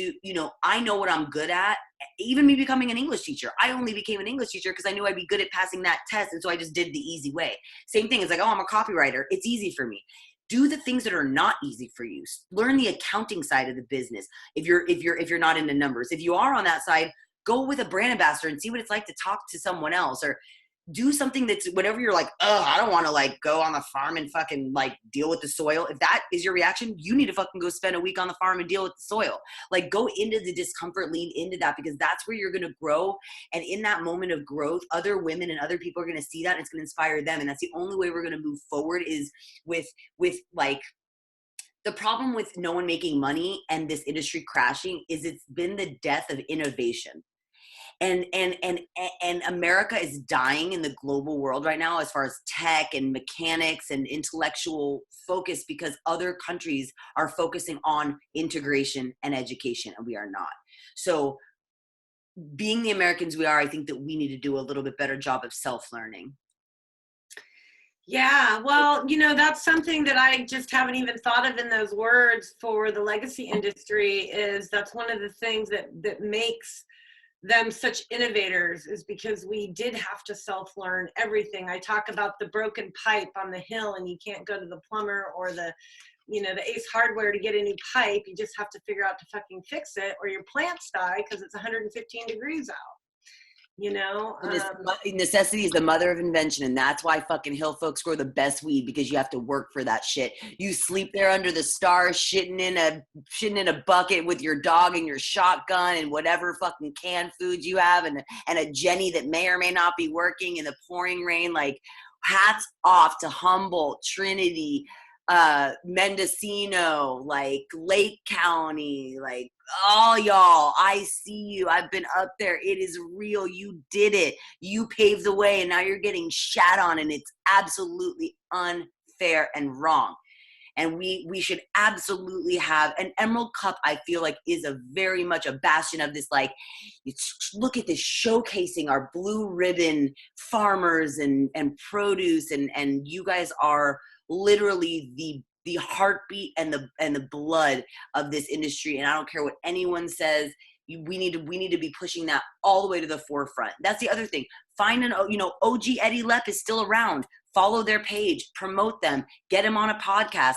know what I'm good at. Even me becoming an English teacher, I only became an English teacher because I knew I'd be good at passing that test. And so I just did the easy way. Same thing. It's like, oh, I'm a copywriter. It's easy for me. Do the things that are not easy for you. Learn the accounting side of the business. If you're not into numbers, if you are on that side, go with a brand ambassador and see what it's like to talk to someone else, or do something that's, whenever you're like, oh, I don't want to go on the farm and fucking deal with the soil. If that is your reaction, you need to fucking go spend a week on the farm and deal with the soil. Go into the discomfort, lean into that, because that's where you're going to grow. And in that moment of growth, other women and other people are going to see that, and it's going to inspire them. And that's the only way we're going to move forward, is with the problem with no one making money and this industry crashing is it's been the death of innovation. And America is dying in the global world right now as far as tech and mechanics and intellectual focus, because other countries are focusing on integration and education, and we are not. So being the Americans we are, I think that we need to do a little bit better job of self-learning. Yeah, well, that's something that I just haven't even thought of in those words for the legacy industry. Is that's one of the things that makes them such innovators, is because we did have to self-learn everything. I talk about the broken pipe on the hill, and you can't go to the plumber or the Ace Hardware to get a new pipe. You just have to figure out to fucking fix it, or your plants die because it's 115 degrees out. Necessity is the mother of invention, and that's why fucking hill folks grow the best weed, because you have to work for that shit. You sleep there under the stars, shitting in a bucket with your dog and your shotgun and whatever fucking canned foods you have, and a Jenny that may or may not be working in the pouring rain. Hats off to Humboldt, Trinity, Mendocino, Lake County, all y'all. I see you. I've been up there. It is real. You did it. You paved the way, and now you're getting shat on, and it's absolutely unfair and wrong. And we should absolutely have an Emerald Cup. I feel like is a very much a bastion of this. Look at this, showcasing our blue ribbon farmers and produce, and you guys are literally the heartbeat and the blood of this industry. And I don't care what anyone says. We need to be pushing that all the way to the forefront. That's the other thing. Find OG Eddie Lepp is still around. Follow their page, promote them, get him on a podcast.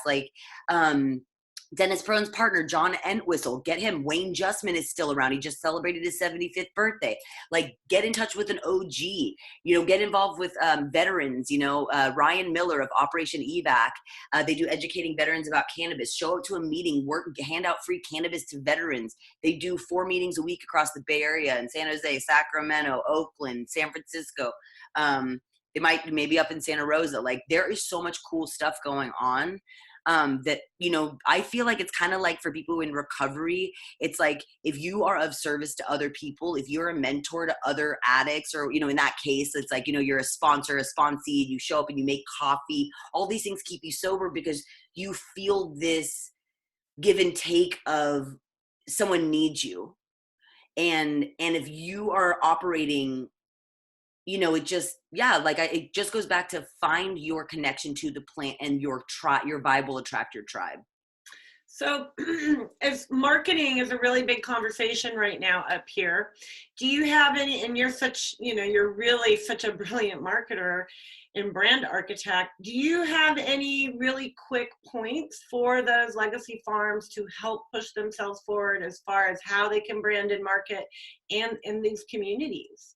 Dennis Pearlman's partner, John Entwistle, get him. Wayne Justman is still around. He just celebrated his 75th birthday. Get in touch with an OG, get involved with veterans, Ryan Miller of Operation EVAC. They do educating veterans about cannabis. Show up to a meeting, hand out free cannabis to veterans. They do 4 meetings a week across the Bay Area in San Jose, Sacramento, Oakland, San Francisco. They might maybe up in Santa Rosa. There is so much cool stuff going on. that, you know, I feel like it's kind of like for people in recovery, it's like if you are of service to other people, if you're a mentor to other addicts, or, you know, in that case, it's like, you know, you're a sponsor, a sponsee, you show up and you make coffee, all these things keep you sober because you feel this give and take of someone needs you. And if you are operating, you know, it just, yeah, like it just goes back to find your connection to the plant, and your vibe will attract your tribe. So as marketing is a really big conversation right now up here, do you have any, and you're such, you know, you're really such a brilliant marketer and brand architect, do you have any really quick points for those legacy farms to help push themselves forward as far as how they can brand and market and in these communities?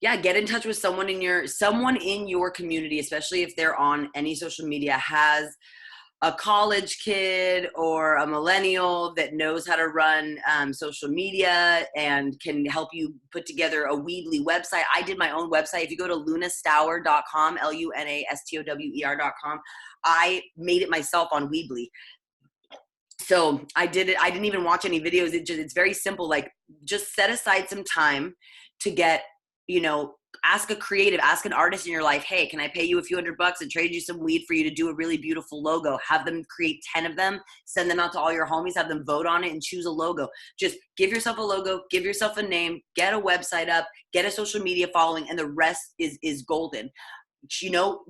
Yeah, get in touch with someone in your community, especially if they're on any social media, has a college kid or a millennial that knows how to run social media and can help you put together a Weebly website. I did my own website. If you go to lunastower.com, lunastower.com, I made it myself on Weebly. So I did it. I didn't even watch any videos. It's very simple. Like, just set aside some time to get, you know, ask an artist in your life, hey, can I pay you a few $100 and trade you some weed for you to do a really beautiful logo? Have them create 10 of them, send them out to all your homies, have them vote on it and choose a logo. Just give yourself a logo, give yourself a name, get a website up, get a social media following, and the rest is golden. You know,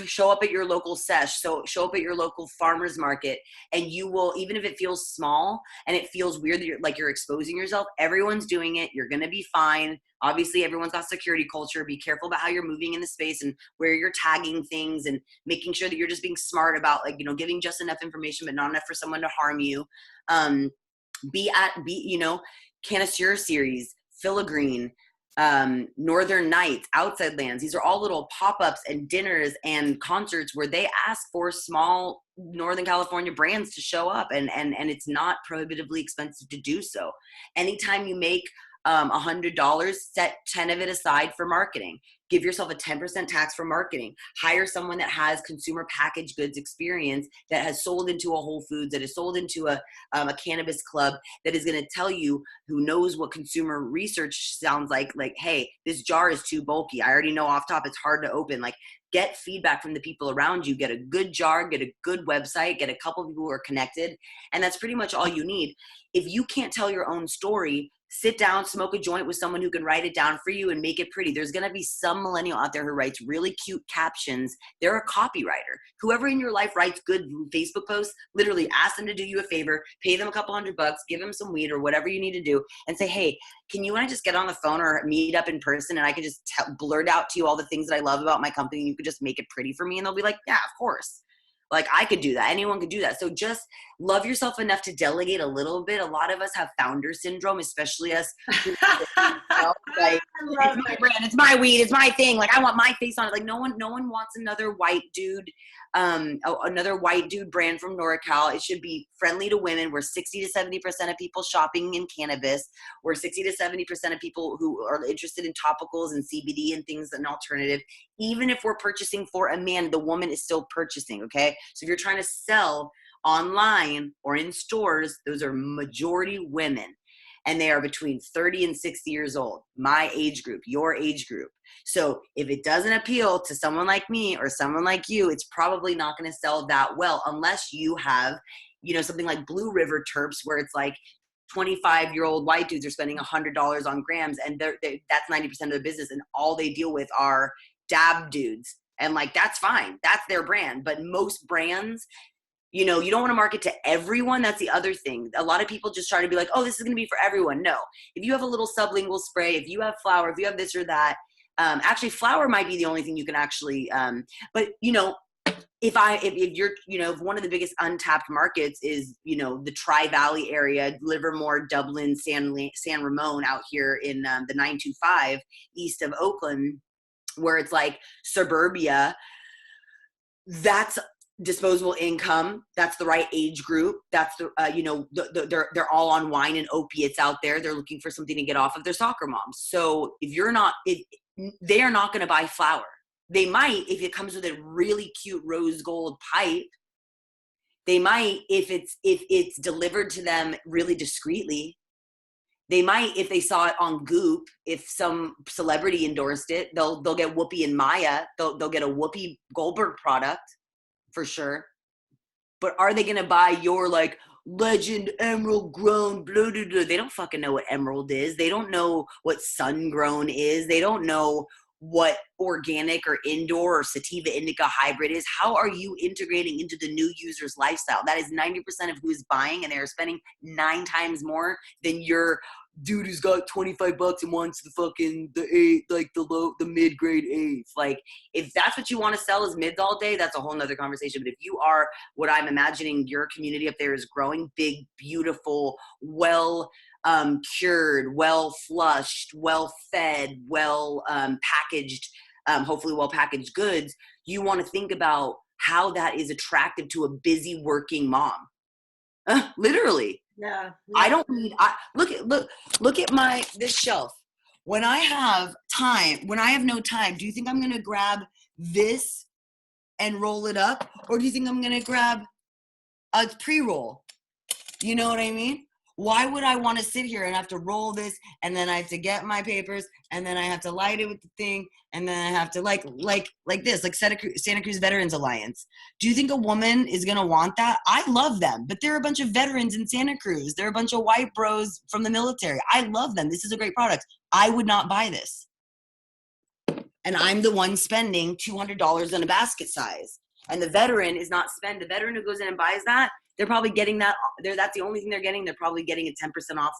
show up at your local sesh, so show up at your local farmers market, and you will, even if it feels small and it feels weird that you're exposing yourself, everyone's doing it, you're gonna be fine. Obviously everyone's got security culture. Be careful about how you're moving in the space and where you're tagging things, and making sure that you're just being smart about, like, you know, giving just enough information but not enough for someone to harm you. You know, Canistera Series, Filigreen, Northern Nights, Outside Lands. These are all little pop-ups and dinners and concerts where they ask for small Northern California brands to show up, and it's not prohibitively expensive to do so. Anytime you make $100, set 10 of it aside for marketing. Give yourself a 10% tax for marketing. Hire someone that has consumer packaged goods experience, that has sold into a Whole Foods, that has sold into a cannabis club, that is going to tell you, who knows what consumer research sounds like, hey, this jar is too bulky. I already know off top it's hard to open. Like, get feedback from the people around you. Get a good jar, get a good website, get a couple of people who are connected. And that's pretty much all you need. If you can't tell your own story, sit down, smoke a joint with someone who can write it down for you and make it pretty. There's going to be some millennial out there who writes really cute captions. They're a copywriter. Whoever in your life writes good Facebook posts, literally ask them to do you a favor, pay them a couple $100, give them some weed or whatever you need to do, and say, hey, can you and I just get on the phone or meet up in person, and I can just blurt out to you all the things that I love about my company, and you could just make it pretty for me? And they'll be like, yeah, of course. Like, I could do that. Anyone could do that. So just love yourself enough to delegate a little bit. A lot of us have founder syndrome, especially us. Like, it's my brand, it's my weed, it's my thing. Like, I want my face on it. Like, no one wants another white dude brand from NorCal. It should be friendly to women. We're 60 to 70% of people shopping in cannabis. We're 60 to 70% of people who are interested in topicals and CBD and things, an alternative. Even if we're purchasing for a man, the woman is still purchasing, okay? So if you're trying to sell online or in stores, those are majority women. And they are between 30 and 60 years old, my age group, your age group. So if it doesn't appeal to someone like me or someone like you, it's probably not going to sell that well, unless you have, you know, something like Blue River Terps, where it's like 25-year-old white dudes are spending $100 on grams, and that's 90% of their business, and all they deal with are dab dudes. And like, that's fine. That's their brand. But most brands, you know, you don't want to market to everyone. That's the other thing. A lot of people just try to be like, oh, this is going to be for everyone. No. If you have a little sublingual spray, if you have flour, if you have this or that, actually flour might be the only thing you can actually, but you know, if you're, you know, if one of the biggest untapped markets is, you know, the Tri-Valley area, Livermore, Dublin, San Ramon out here in the 925 east of Oakland, where it's like suburbia, that's disposable income. That's the right age group. That's the, you know, they're all on wine and opiates out there. They're looking for something to get off of their soccer moms. So if you're not, they are not going to buy flour. They might, if it comes with a really cute rose gold pipe, They might, if it's delivered to them really discreetly. They might, if they saw it on Goop, if some celebrity endorsed it, they'll get Whoopi and Maya. They'll get a Whoopi Goldberg product for sure. But are they gonna buy your like legend emerald grown blah, blah, blah? They don't fucking know what emerald is. They don't know what sun grown is. They don't know what organic or indoor or sativa indica hybrid is. How are you integrating into the new user's lifestyle? That is 90% of who's buying, and they're spending 9 times more than your dude who's got $25 and wants the mid-grade eighth. Like, if that's what you want to sell as mids all day, that's a whole nother conversation. But if you are what I'm imagining your community up there is growing, big, beautiful, well cured, well flushed, well fed, well packaged, hopefully well packaged goods, you want to think about how that is attractive to a busy working mom. Literally. Yeah. I don't need, look at this shelf. When I have no time, do you think I'm going to grab this and roll it up? Or do you think I'm going to grab a pre-roll? You know what I mean? Why would I want to sit here and have to roll this, and then I have to get my papers, and then I have to light it with the thing, and then I have to like this, like Santa Cruz Veterans Alliance. Do you think a woman is going to want that? I love them, but there are a bunch of veterans in Santa Cruz. There are a bunch of white bros from the military. I love them. This is a great product. I would not buy this. And I'm the one spending $200 on a basket size. And the veteran is not the veteran who goes in and buys that, they're probably getting that. That's the only thing they're getting. They're probably getting a 10% off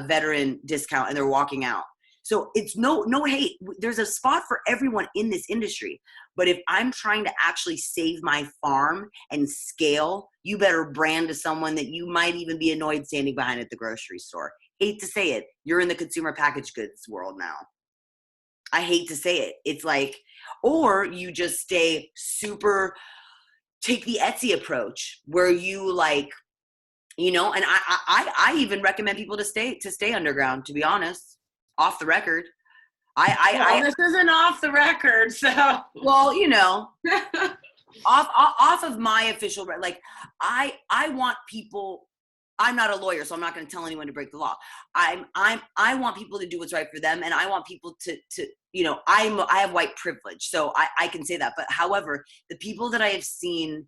veteran discount, and they're walking out. So it's no hate. There's a spot for everyone in this industry. But if I'm trying to actually save my farm and scale, you better brand to someone that you might even be annoyed standing behind at the grocery store. Hate to say it. You're in the consumer packaged goods world now. I hate to say it. It's like, or you just stay super, take the Etsy approach where you like, you know, and I even recommend people to stay underground, to be honest, off the record. This isn't off the record, so. Well, you know, off of my official, like I want people, I'm not a lawyer, so I'm not going to tell anyone to break the law. I want people to do what's right for them. And I want people to, you know, I have white privilege, so I can say that. But however, the people that I have seen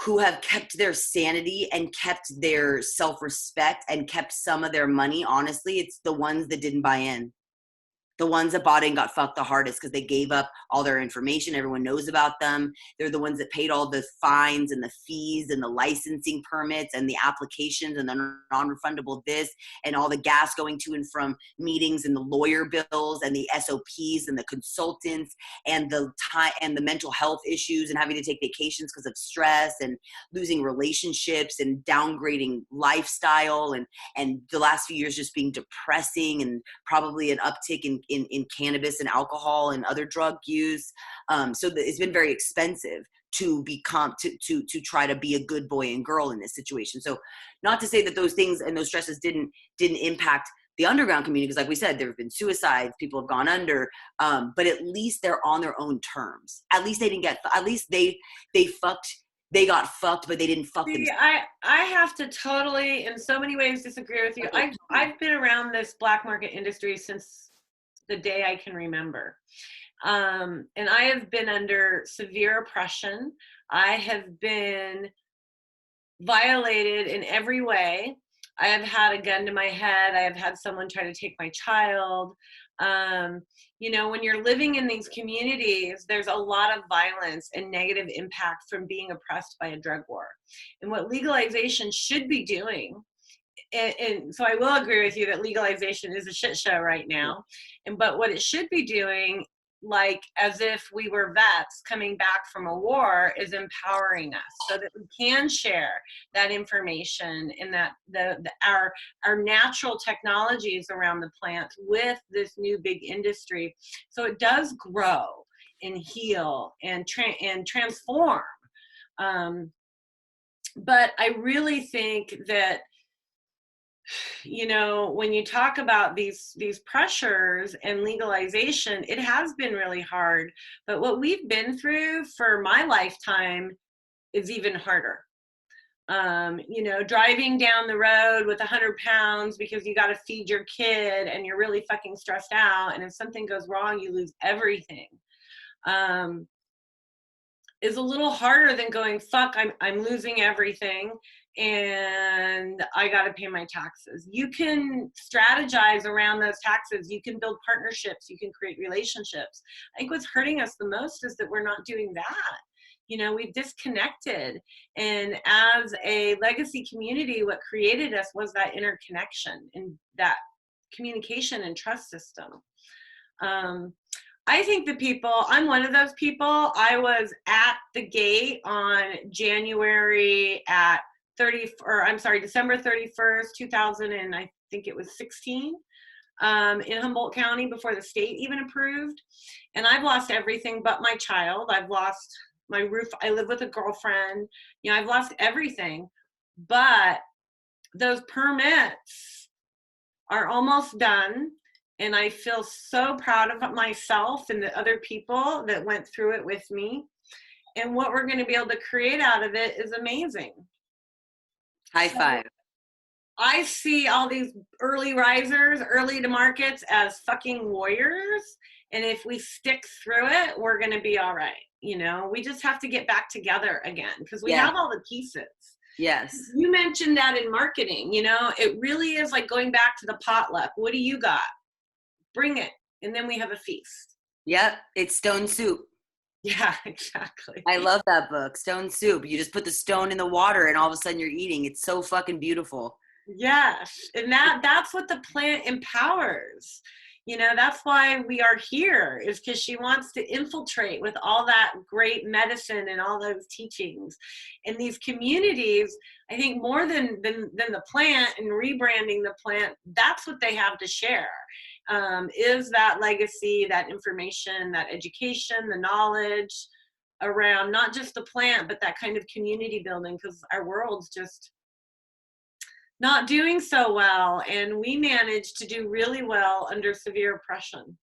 who have kept their sanity and kept their self-respect and kept some of their money, honestly, it's the ones that didn't buy in. The ones that bought in got fucked the hardest because they gave up all their information. Everyone knows about them. They're the ones that paid all the fines and the fees and the licensing permits and the applications and the non-refundable this and all the gas going to and from meetings and the lawyer bills and the SOPs and the consultants and the time and the mental health issues and having to take vacations because of stress and losing relationships and downgrading lifestyle and the last few years just being depressing and probably an uptick in cannabis and alcohol and other drug use. So it's been very expensive to to try to be a good boy and girl in this situation. So not to say that those things and those stresses didn't impact the underground community, because like we said, there have been suicides, people have gone under, but at least they're on their own terms. At least they didn't get, at least they got fucked, but they didn't fuck themselves. I have to totally, in so many ways, disagree with you. I've been around this black market industry since the day I can remember. And I have been under severe oppression. I have been violated in every way. I have had a gun to my head. I have had someone try to take my child. You know, when you're living in these communities, there's a lot of violence and negative impact from being oppressed by a drug war. And what legalization should be doing, and so I will agree with you that legalization is a shit show right now. But what it should be doing, like as if we were vets coming back from a war, is empowering us so that we can share that information and that our natural technologies around the plants with this new big industry, so it does grow and heal and transform. But I really think that, you know, when you talk about these pressures and legalization, it has been really hard. But what we've been through for my lifetime is even harder. Driving down the road with 100 pounds because you got to feed your kid and you're really fucking stressed out. And if something goes wrong, you lose everything. Is a little harder than going, fuck, I'm losing everything and I got to pay my taxes. You can strategize around those taxes. You can build partnerships. You can create relationships. I think what's hurting us the most is that we're not doing that. We've disconnected. And as a legacy community, what created us was that interconnection and that communication and trust system. I think I'm one of those people. I was at the gate on December 31st, 2000, and I think it was 16, in Humboldt County before the state even approved. And I've lost everything but my child. I've lost my roof. I live with a girlfriend. I've lost everything, but those permits are almost done. And I feel so proud of myself and the other people that went through it with me. And what we're going to be able to create out of it is amazing. High five. I see all these early risers, early to markets as fucking warriors. And if we stick through it, we're going to be all right. We just have to get back together again because we have all the pieces. Yes. You mentioned that in marketing, it really is like going back to the potluck. What do you got? Bring it. And then we have a feast. Yep. It's stone soup. Yeah, exactly. I love that book, Stone Soup. You just put the stone in the water and all of a sudden you're eating. It's so fucking beautiful. Yes. And that's what the plant empowers. That's why we are here, is because she wants to infiltrate with all that great medicine and all those teachings. And these communities, I think more than the plant and rebranding the plant, that's what they have to share. Is that legacy, that information, that education, the knowledge around not just the plant, but that kind of community building, because our world's just not doing so well. And we managed to do really well under severe oppression.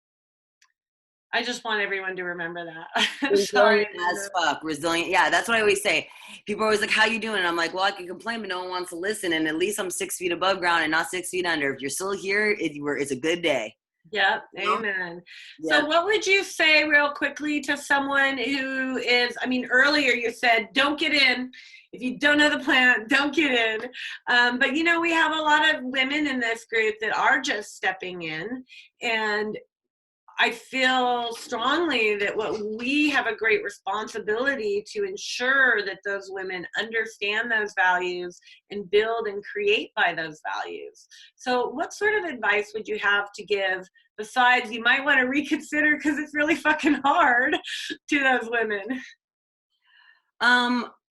I just want everyone to remember that. Resilient as fuck. Resilient. Yeah, that's what I always say. People are always like, how you doing? And I'm like, well, I can complain, but no one wants to listen. And at least I'm 6 feet above ground and not 6 feet under. If you're still here, it's a good day. Yep. Amen. Yep. So what would you say real quickly to someone who is, earlier you said, don't get in. If you don't know the plant, don't get in. But we have a lot of women in this group that are just stepping in, and I feel strongly that we have a great responsibility to ensure that those women understand those values and build and create by those values. So what sort of advice would you have to give, besides you might want to reconsider because it's really fucking hard, to those women?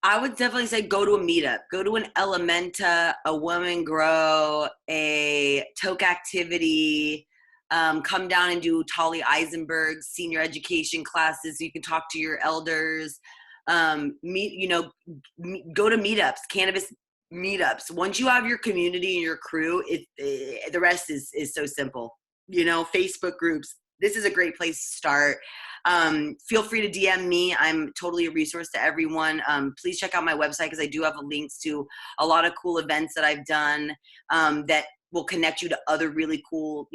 I would definitely say go to a meetup. Go to an Elementa, a Women Grow, a Toke activity. Come down and do Tali Eisenberg's senior education classes so you can talk to your elders. Go to meetups, cannabis meetups. Once you have your community and your crew, the rest is so simple. Facebook groups. This is a great place to start. Feel free to DM me. I'm totally a resource to everyone. Please check out my website because I do have links to a lot of cool events that I've done that will connect you to other really cool,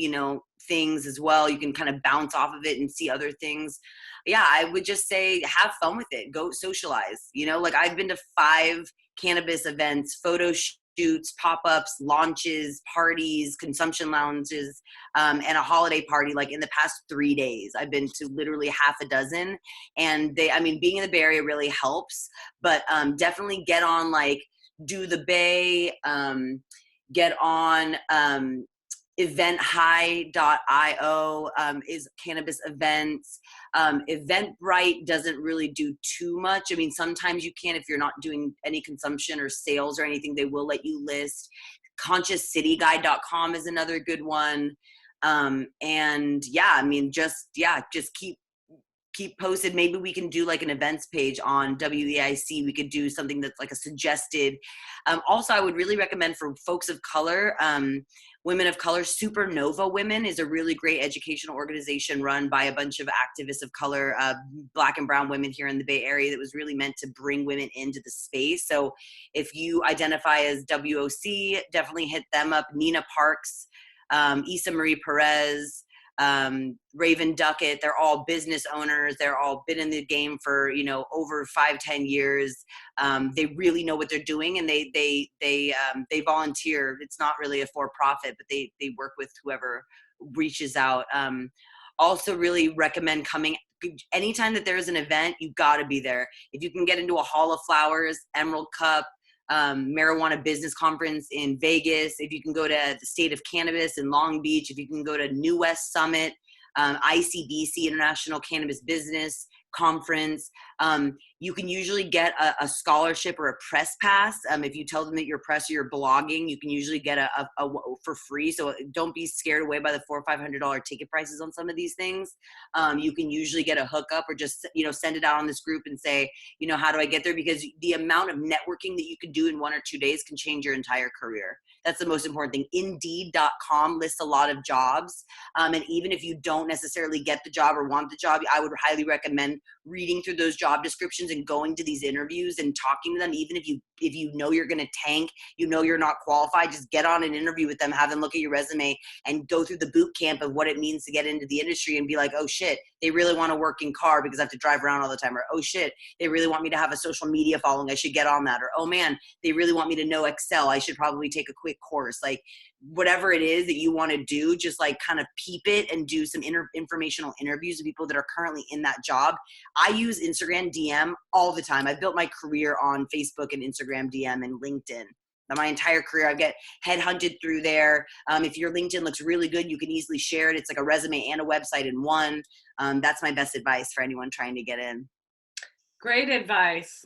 things as well. You can kind of bounce off of it and see other things. Yeah, I would just say have fun with it. Go socialize. I've been to 5 cannabis events, photo shoots, pop-ups, launches, parties, consumption lounges, and a holiday party in the past 3 days. I've been to literally half a dozen, and being in the Bay Area really helps, but definitely get on Do the Bay, get on eventhigh.io is cannabis events. Eventbrite doesn't really do too much. Sometimes you can if you're not doing any consumption or sales or anything, they will let you list. ConsciousCityGuide.com is another good one. Just keep keep posted. Maybe we can do like an events page on WEIC. We could do something that's like a suggested. Also, I would really recommend for folks of color, women of color, Supernova Women is a really great educational organization run by a bunch of activists of color, Black and brown women here in the Bay Area, that was really meant to bring women into the space. So if you identify as WOC, definitely hit them up. Nina Parks, Issa Marie Perez, Raven Duckett, they're all business owners. They're all been in the game for, over 5-10 years. They really know what they're doing, and they volunteer. It's not really a for-profit, but they work with whoever reaches out. Also really recommend coming anytime that there's an event. You got to be there. If you can get into a Hall of Flowers, Emerald Cup, marijuana business conference in Vegas, if you can go to the State of Cannabis in Long Beach, if you can go to New West Summit, ICBC, International Cannabis Business Conference, you can usually get a scholarship or a press pass. If you tell them that you're press or you're blogging, you can usually get a for free. So don't be scared away by the $400 or $500 ticket prices on some of these things. You can usually get a hookup, or just, send it out on this group and say, how do I get there? Because the amount of networking that you can do in 1 or 2 days can change your entire career. That's the most important thing. Indeed.com lists a lot of jobs. And even if you don't necessarily get the job or want the job, I would highly recommend reading through those job descriptions and going to these interviews and talking to them. Even if you know you're going to tank, you're not qualified, just get on an interview with them, have them look at your resume and go through the boot camp of what it means to get into the industry, and be like, oh shit, they really want to work in car because I have to drive around all the time. Or, oh shit, they really want me to have a social media following, I should get on that. Or, oh man, they really want me to know Excel, I should probably take a quick course. Like, whatever it is that you want to do, just like kind of peep it and do some informational interviews with people that are currently in that job. I use Instagram DM all the time. I've built my career on Facebook and Instagram DM and LinkedIn. My entire career, I get headhunted through there. If your LinkedIn looks really good, you can easily share it. It's like a resume and a website in one. That's my best advice for anyone trying to get in. Great advice.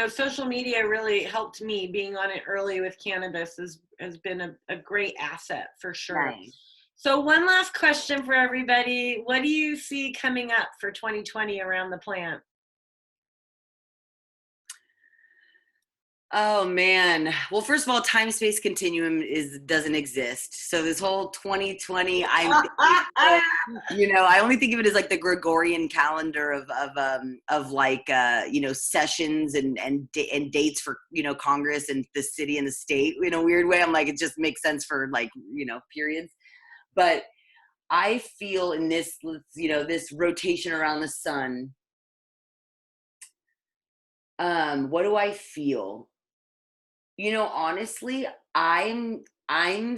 Social media really helped me. Being on it early with cannabis has been a great asset for sure. Nice. So one last question for everybody. What do you see coming up for 2020 around the plant? Oh man. Well, first of all, time-space continuum doesn't exist. So this whole 2020, I only think of it as like the Gregorian calendar of like sessions and dates for Congress and the city and the state in a weird way. I'm like, it just makes sense for like periods. But I feel in this this rotation around the sun. What do I feel? Honestly, I'm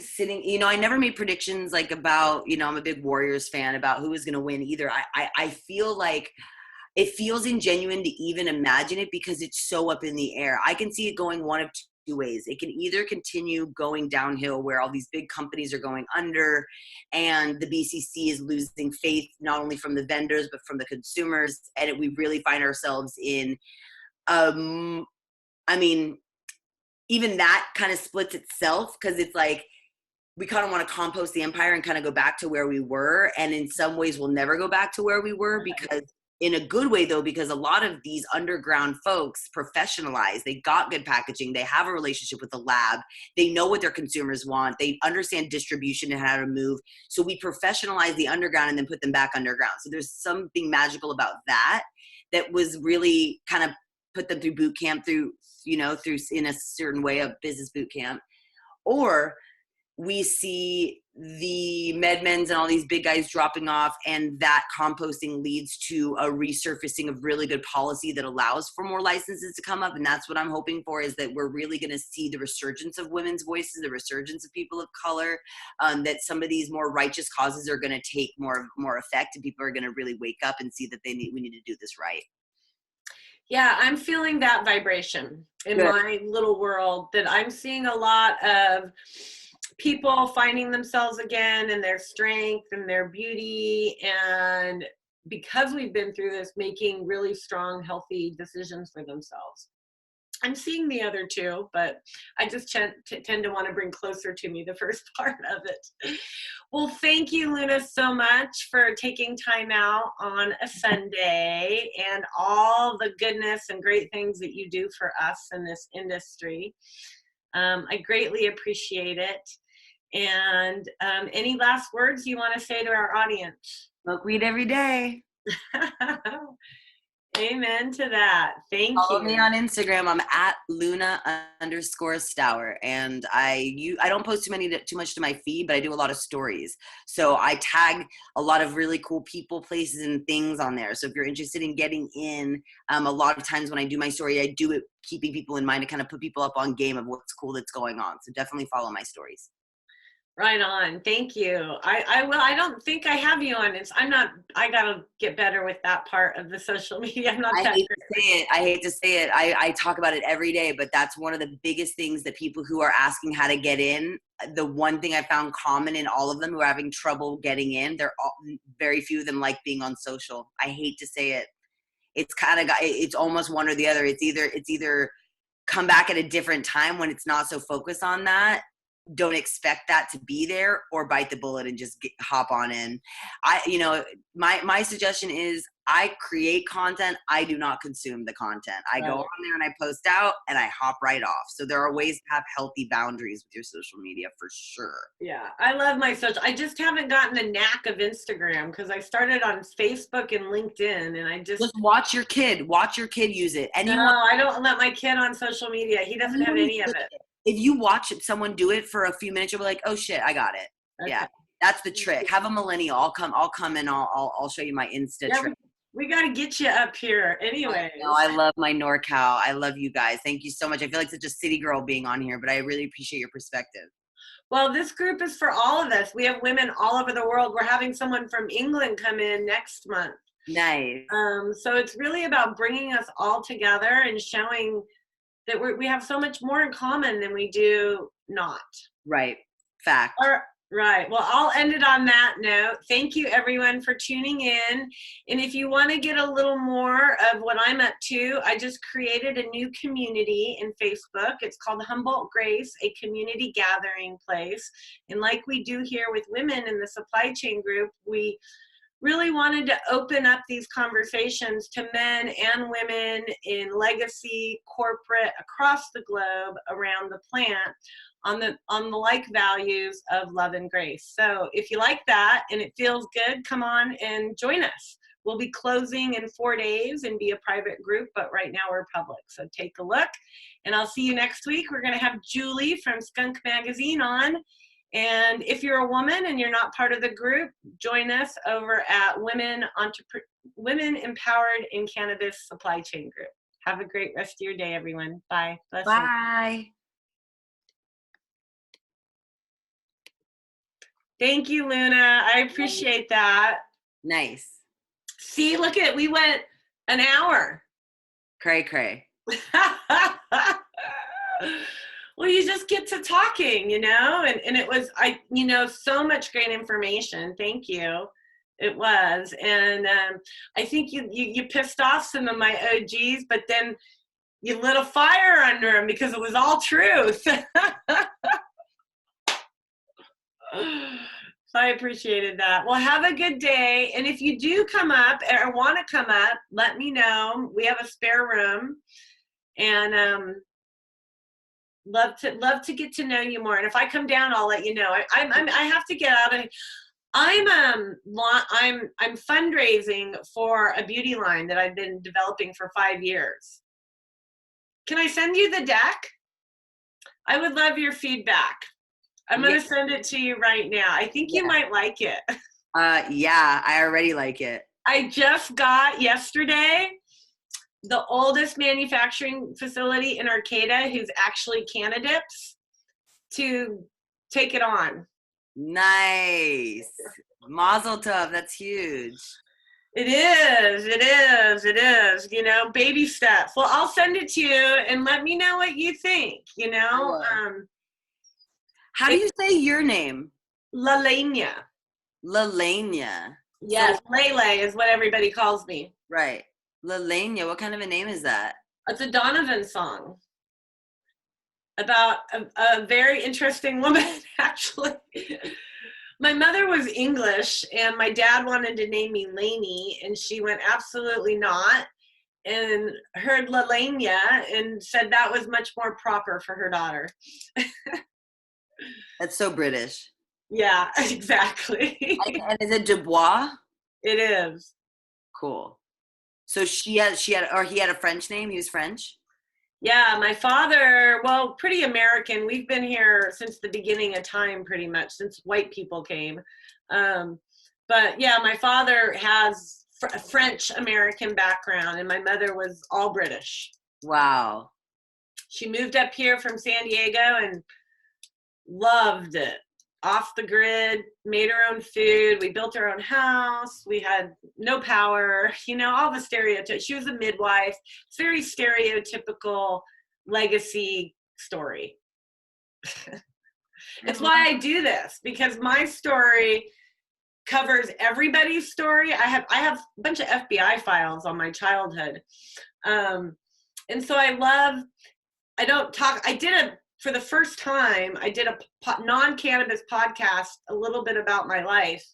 sitting, I never made predictions like about, I'm a big Warriors fan, about who was going to win either. I feel like it feels ingenuine to even imagine it because it's so up in the air. I can see it going one of two ways. It can either continue going downhill where all these big companies are going under and the BCC is losing faith, not only from the vendors, but from the consumers. And we really find ourselves in, even that kind of splits itself, because it's like we kind of want to compost the empire and kind of go back to where we were. And in some ways we'll never go back to where we were, because in a good way though, because a lot of these underground folks professionalize, they got good packaging, they have a relationship with the lab, they know what their consumers want, they understand distribution and how to move. So we professionalize the underground and then put them back underground. So there's something magical about that was really kind of put them through boot camp, through in a certain way of business boot camp. Or we see the MedMens and all these big guys dropping off, and that composting leads to a resurfacing of really good policy that allows for more licenses to come up. And that's what I'm hoping for, is that we're really going to see the resurgence of women's voices, the resurgence of people of color, that some of these more righteous causes are going to take more effect, and people are going to really wake up and see that we need to do this right. Yeah, I'm feeling that vibration in my little world, that I'm seeing a lot of people finding themselves again and their strength and their beauty. And because we've been through this, making really strong, healthy decisions for themselves. I'm seeing the other two, but I just tend to want to bring closer to me the first part of it. Well, thank you, Luna, so much for taking time out on a Sunday and all the goodness and great things that you do for us in this industry. I greatly appreciate it. And any last words you want to say to our audience? Smoke weed every day. Amen to that. Thank Follow you. me on Instagram. I'm at Luna_Stower, and I don't post too much to my feed, but I do a lot of stories. So I tag a lot of really cool people, places, and things on there. So if you're interested in getting in, a lot of times when I do my story, I do it keeping people in mind to kind of put people up on game of what's cool that's going on. So definitely follow my stories. Right on. Thank you. I will. I don't think I have you on. I gotta get better with that part of the social media. I'm not I that hate great. to say it. I hate to say it. I talk about it every day, but that's one of the biggest things that people who are asking how to get in, the one thing I found common in all of them who are having trouble getting in, very few of them like being on social. I hate to say it. It's almost one or the other. It's either come back at a different time when it's not so focused on that. Don't expect that to be there, or bite the bullet and just hop on in. My suggestion is I create content. I do not consume the content. I go on there and I post out and I hop right off. So there are ways to have healthy boundaries with your social media for sure. Yeah, I love my social. I just haven't gotten the knack of Instagram because I started on Facebook and LinkedIn, and I just watch your kid use it. I don't let my kid on social media. He doesn't have any of it. If you watch someone do it for a few minutes, you'll be like, oh shit, I got it. Okay. Yeah, that's the trick. Have a millennial. I'll come and I'll show you my Insta trick. We got to get you up here anyway. I love my NorCal. I love you guys. Thank you so much. I feel like such a city girl being on here, but I really appreciate your perspective. Well, this group is for all of us. We have women all over the world. We're having someone from England come in next month. Nice. So it's really about bringing us all together and showing that we have so much more in common than we do not. Right. Fact. Right. Well, I'll end it on that note. Thank you, everyone, for tuning in. And if you want to get a little more of what I'm up to, I just created a new community in Facebook. It's called Humboldt Grace, a community gathering place. And like we do here with women in the supply chain group, we really wanted to open up these conversations to men and women in legacy, corporate, across the globe, around the plant, on the like values of love and grace. So if you like that and it feels good, come on and join us. We'll be closing in 4 days and be a private group, but right now we're public. So take a look, and I'll see you next week. We're going to have Julie from Skunk Magazine on. And if you're a woman and you're not part of the group, join us over at Women Empowered in Cannabis Supply Chain Group. Have a great rest of your day, everyone. Bye. Bless you. Bye. Thank you, Luna. I appreciate that. Nice. See, look at it. We went an hour. Cray cray. Well, you just get to talking, and it was, so much great information. Thank you. It was. And I think you pissed off some of my OGs, but then you lit a fire under them because it was all truth. So I appreciated that. Well, have a good day. And if you do come up or want to come up, let me know. We have a spare room, and love to get to know you more. And if I come down, I'll let you know. I have to get out of. I'm fundraising for a beauty line that I've been developing for 5 years. Can I send you the deck? I would love your feedback. I'm going to send it to you right now. I think you might like it. Yeah, I already like it. I just got yesterday the oldest manufacturing facility in Arcata, who's actually candidates, to take it on. Nice. Mazel tov. That's huge. It is. Baby steps. Well, I'll send it to you and let me know what you think, How do you say your name? Lele. Lelania. Yes, so, Lele is what everybody calls me. Right. Lelania, what kind of a name is that? It's a Donovan song. about a very interesting woman, actually. My mother was English, and my dad wanted to name me Lainey, and she went, absolutely not, and heard Lalania and said that was much more proper for her daughter. That's so British. Yeah, exactly. And is it Dubois? It is. Cool. So he had a French name. He was French. Yeah, my father, well, pretty American. We've been here since the beginning of time, pretty much, since white people came. But yeah, my father has a French-American background, and my mother was all British. Wow. She moved up here from San Diego and loved it. Off the grid, made her own food. We built our own house. We had no power, all the stereotypes. She was a midwife. It's very stereotypical legacy story. It's why I do this, because my story covers everybody's story. I have a bunch of FBI files on my childhood. And so for the first time, I did a non-cannabis podcast, a little bit about my life.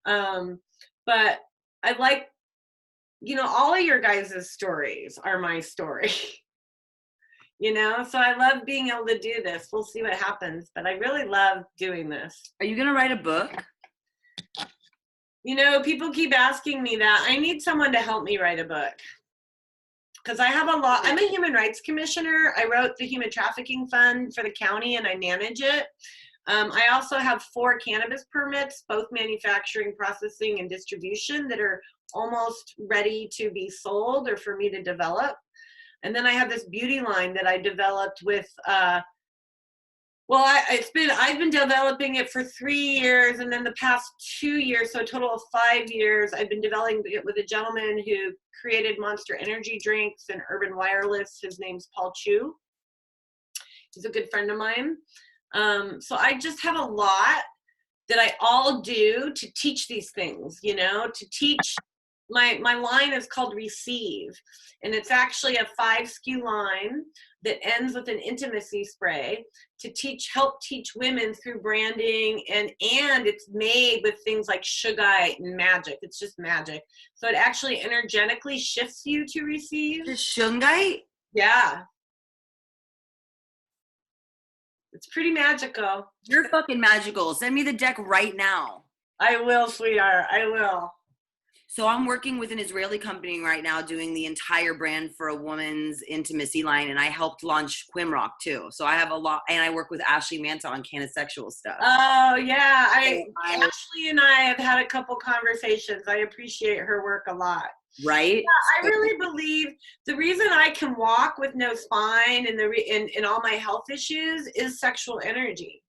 But I like, all of your guys' stories are my story. So I love being able to do this. We'll see what happens, but I really love doing this. Are you going to write a book? People keep asking me that. I need someone to help me write a book. Because I have I'm a human rights commissioner. I wrote the human trafficking fund for the county and I manage it. I also have 4 cannabis permits, both manufacturing, processing, and distribution, that are almost ready to be sold or for me to develop. And then I have this beauty line that I developed with, I've been developing it for 3 years, and then the past 2 years, so a total of 5 years, I've been developing it with a gentleman who created Monster Energy drinks and Urban Wireless. His name's Paul Chu. He's a good friend of mine. So I just have a lot that I all do to teach these things, to teach. My line is called Receive, and it's actually a 5 SKU line that ends with an intimacy spray to help teach women through branding, and it's made with things like shungite and magic. It's just magic. So it actually energetically shifts you to receive. The shungite? Yeah. It's pretty magical. You're fucking magical. Send me the deck right now. I will, sweetheart. I will. So I'm working with an Israeli company right now doing the entire brand for a woman's intimacy line, and I helped launch Quimrock too. So I have a lot, and I work with Ashley Manta on canosexual stuff. Oh yeah, Ashley and I have had a couple conversations. I appreciate her work a lot. Right? Yeah, I really believe the reason I can walk with no spine and in all my health issues is sexual energy.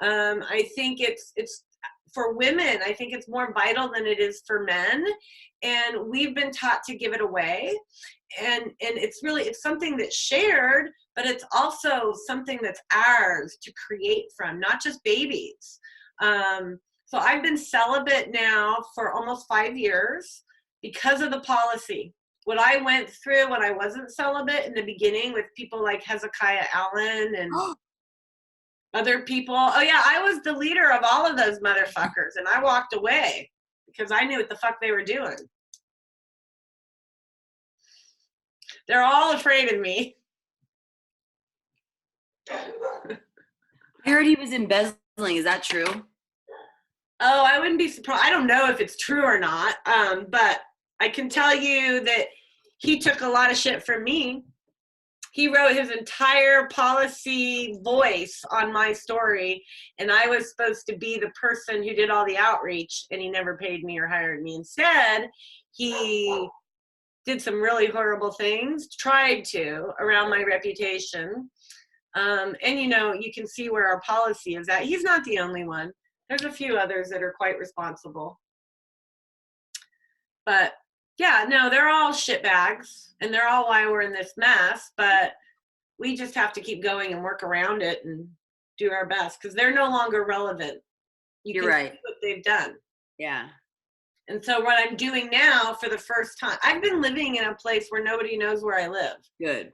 I think it's for women, I think it's more vital than it is for men, and we've been taught to give it away, and it's something that's shared, but it's also something that's ours to create from, not just babies. So I've been celibate now for almost 5 years because of the policy. What I went through when I wasn't celibate in the beginning with people like Hezekiah Allen and other people. Oh yeah, I was the leader of all of those motherfuckers, and I walked away because I knew what the fuck they were doing. They're all afraid of me. I heard he was embezzling. Is that true? Oh, I wouldn't be surprised. I don't know if it's true or not, but I can tell you that he took a lot of shit from me. He wrote his entire policy voice on my story, and I was supposed to be the person who did all the outreach, and he never paid me or hired me. Instead, he did some really horrible things, tried to, around my reputation. And you can see where our policy is at. He's not the only one. There's a few others that are quite responsible. But yeah, no, they're all shitbags, and they're all why we're in this mess, but we just have to keep going and work around it and do our best, because they're no longer relevant. You're right. See what they've done. Yeah. And so what I'm doing now for the first time, I've been living in a place where nobody knows where I live. Good.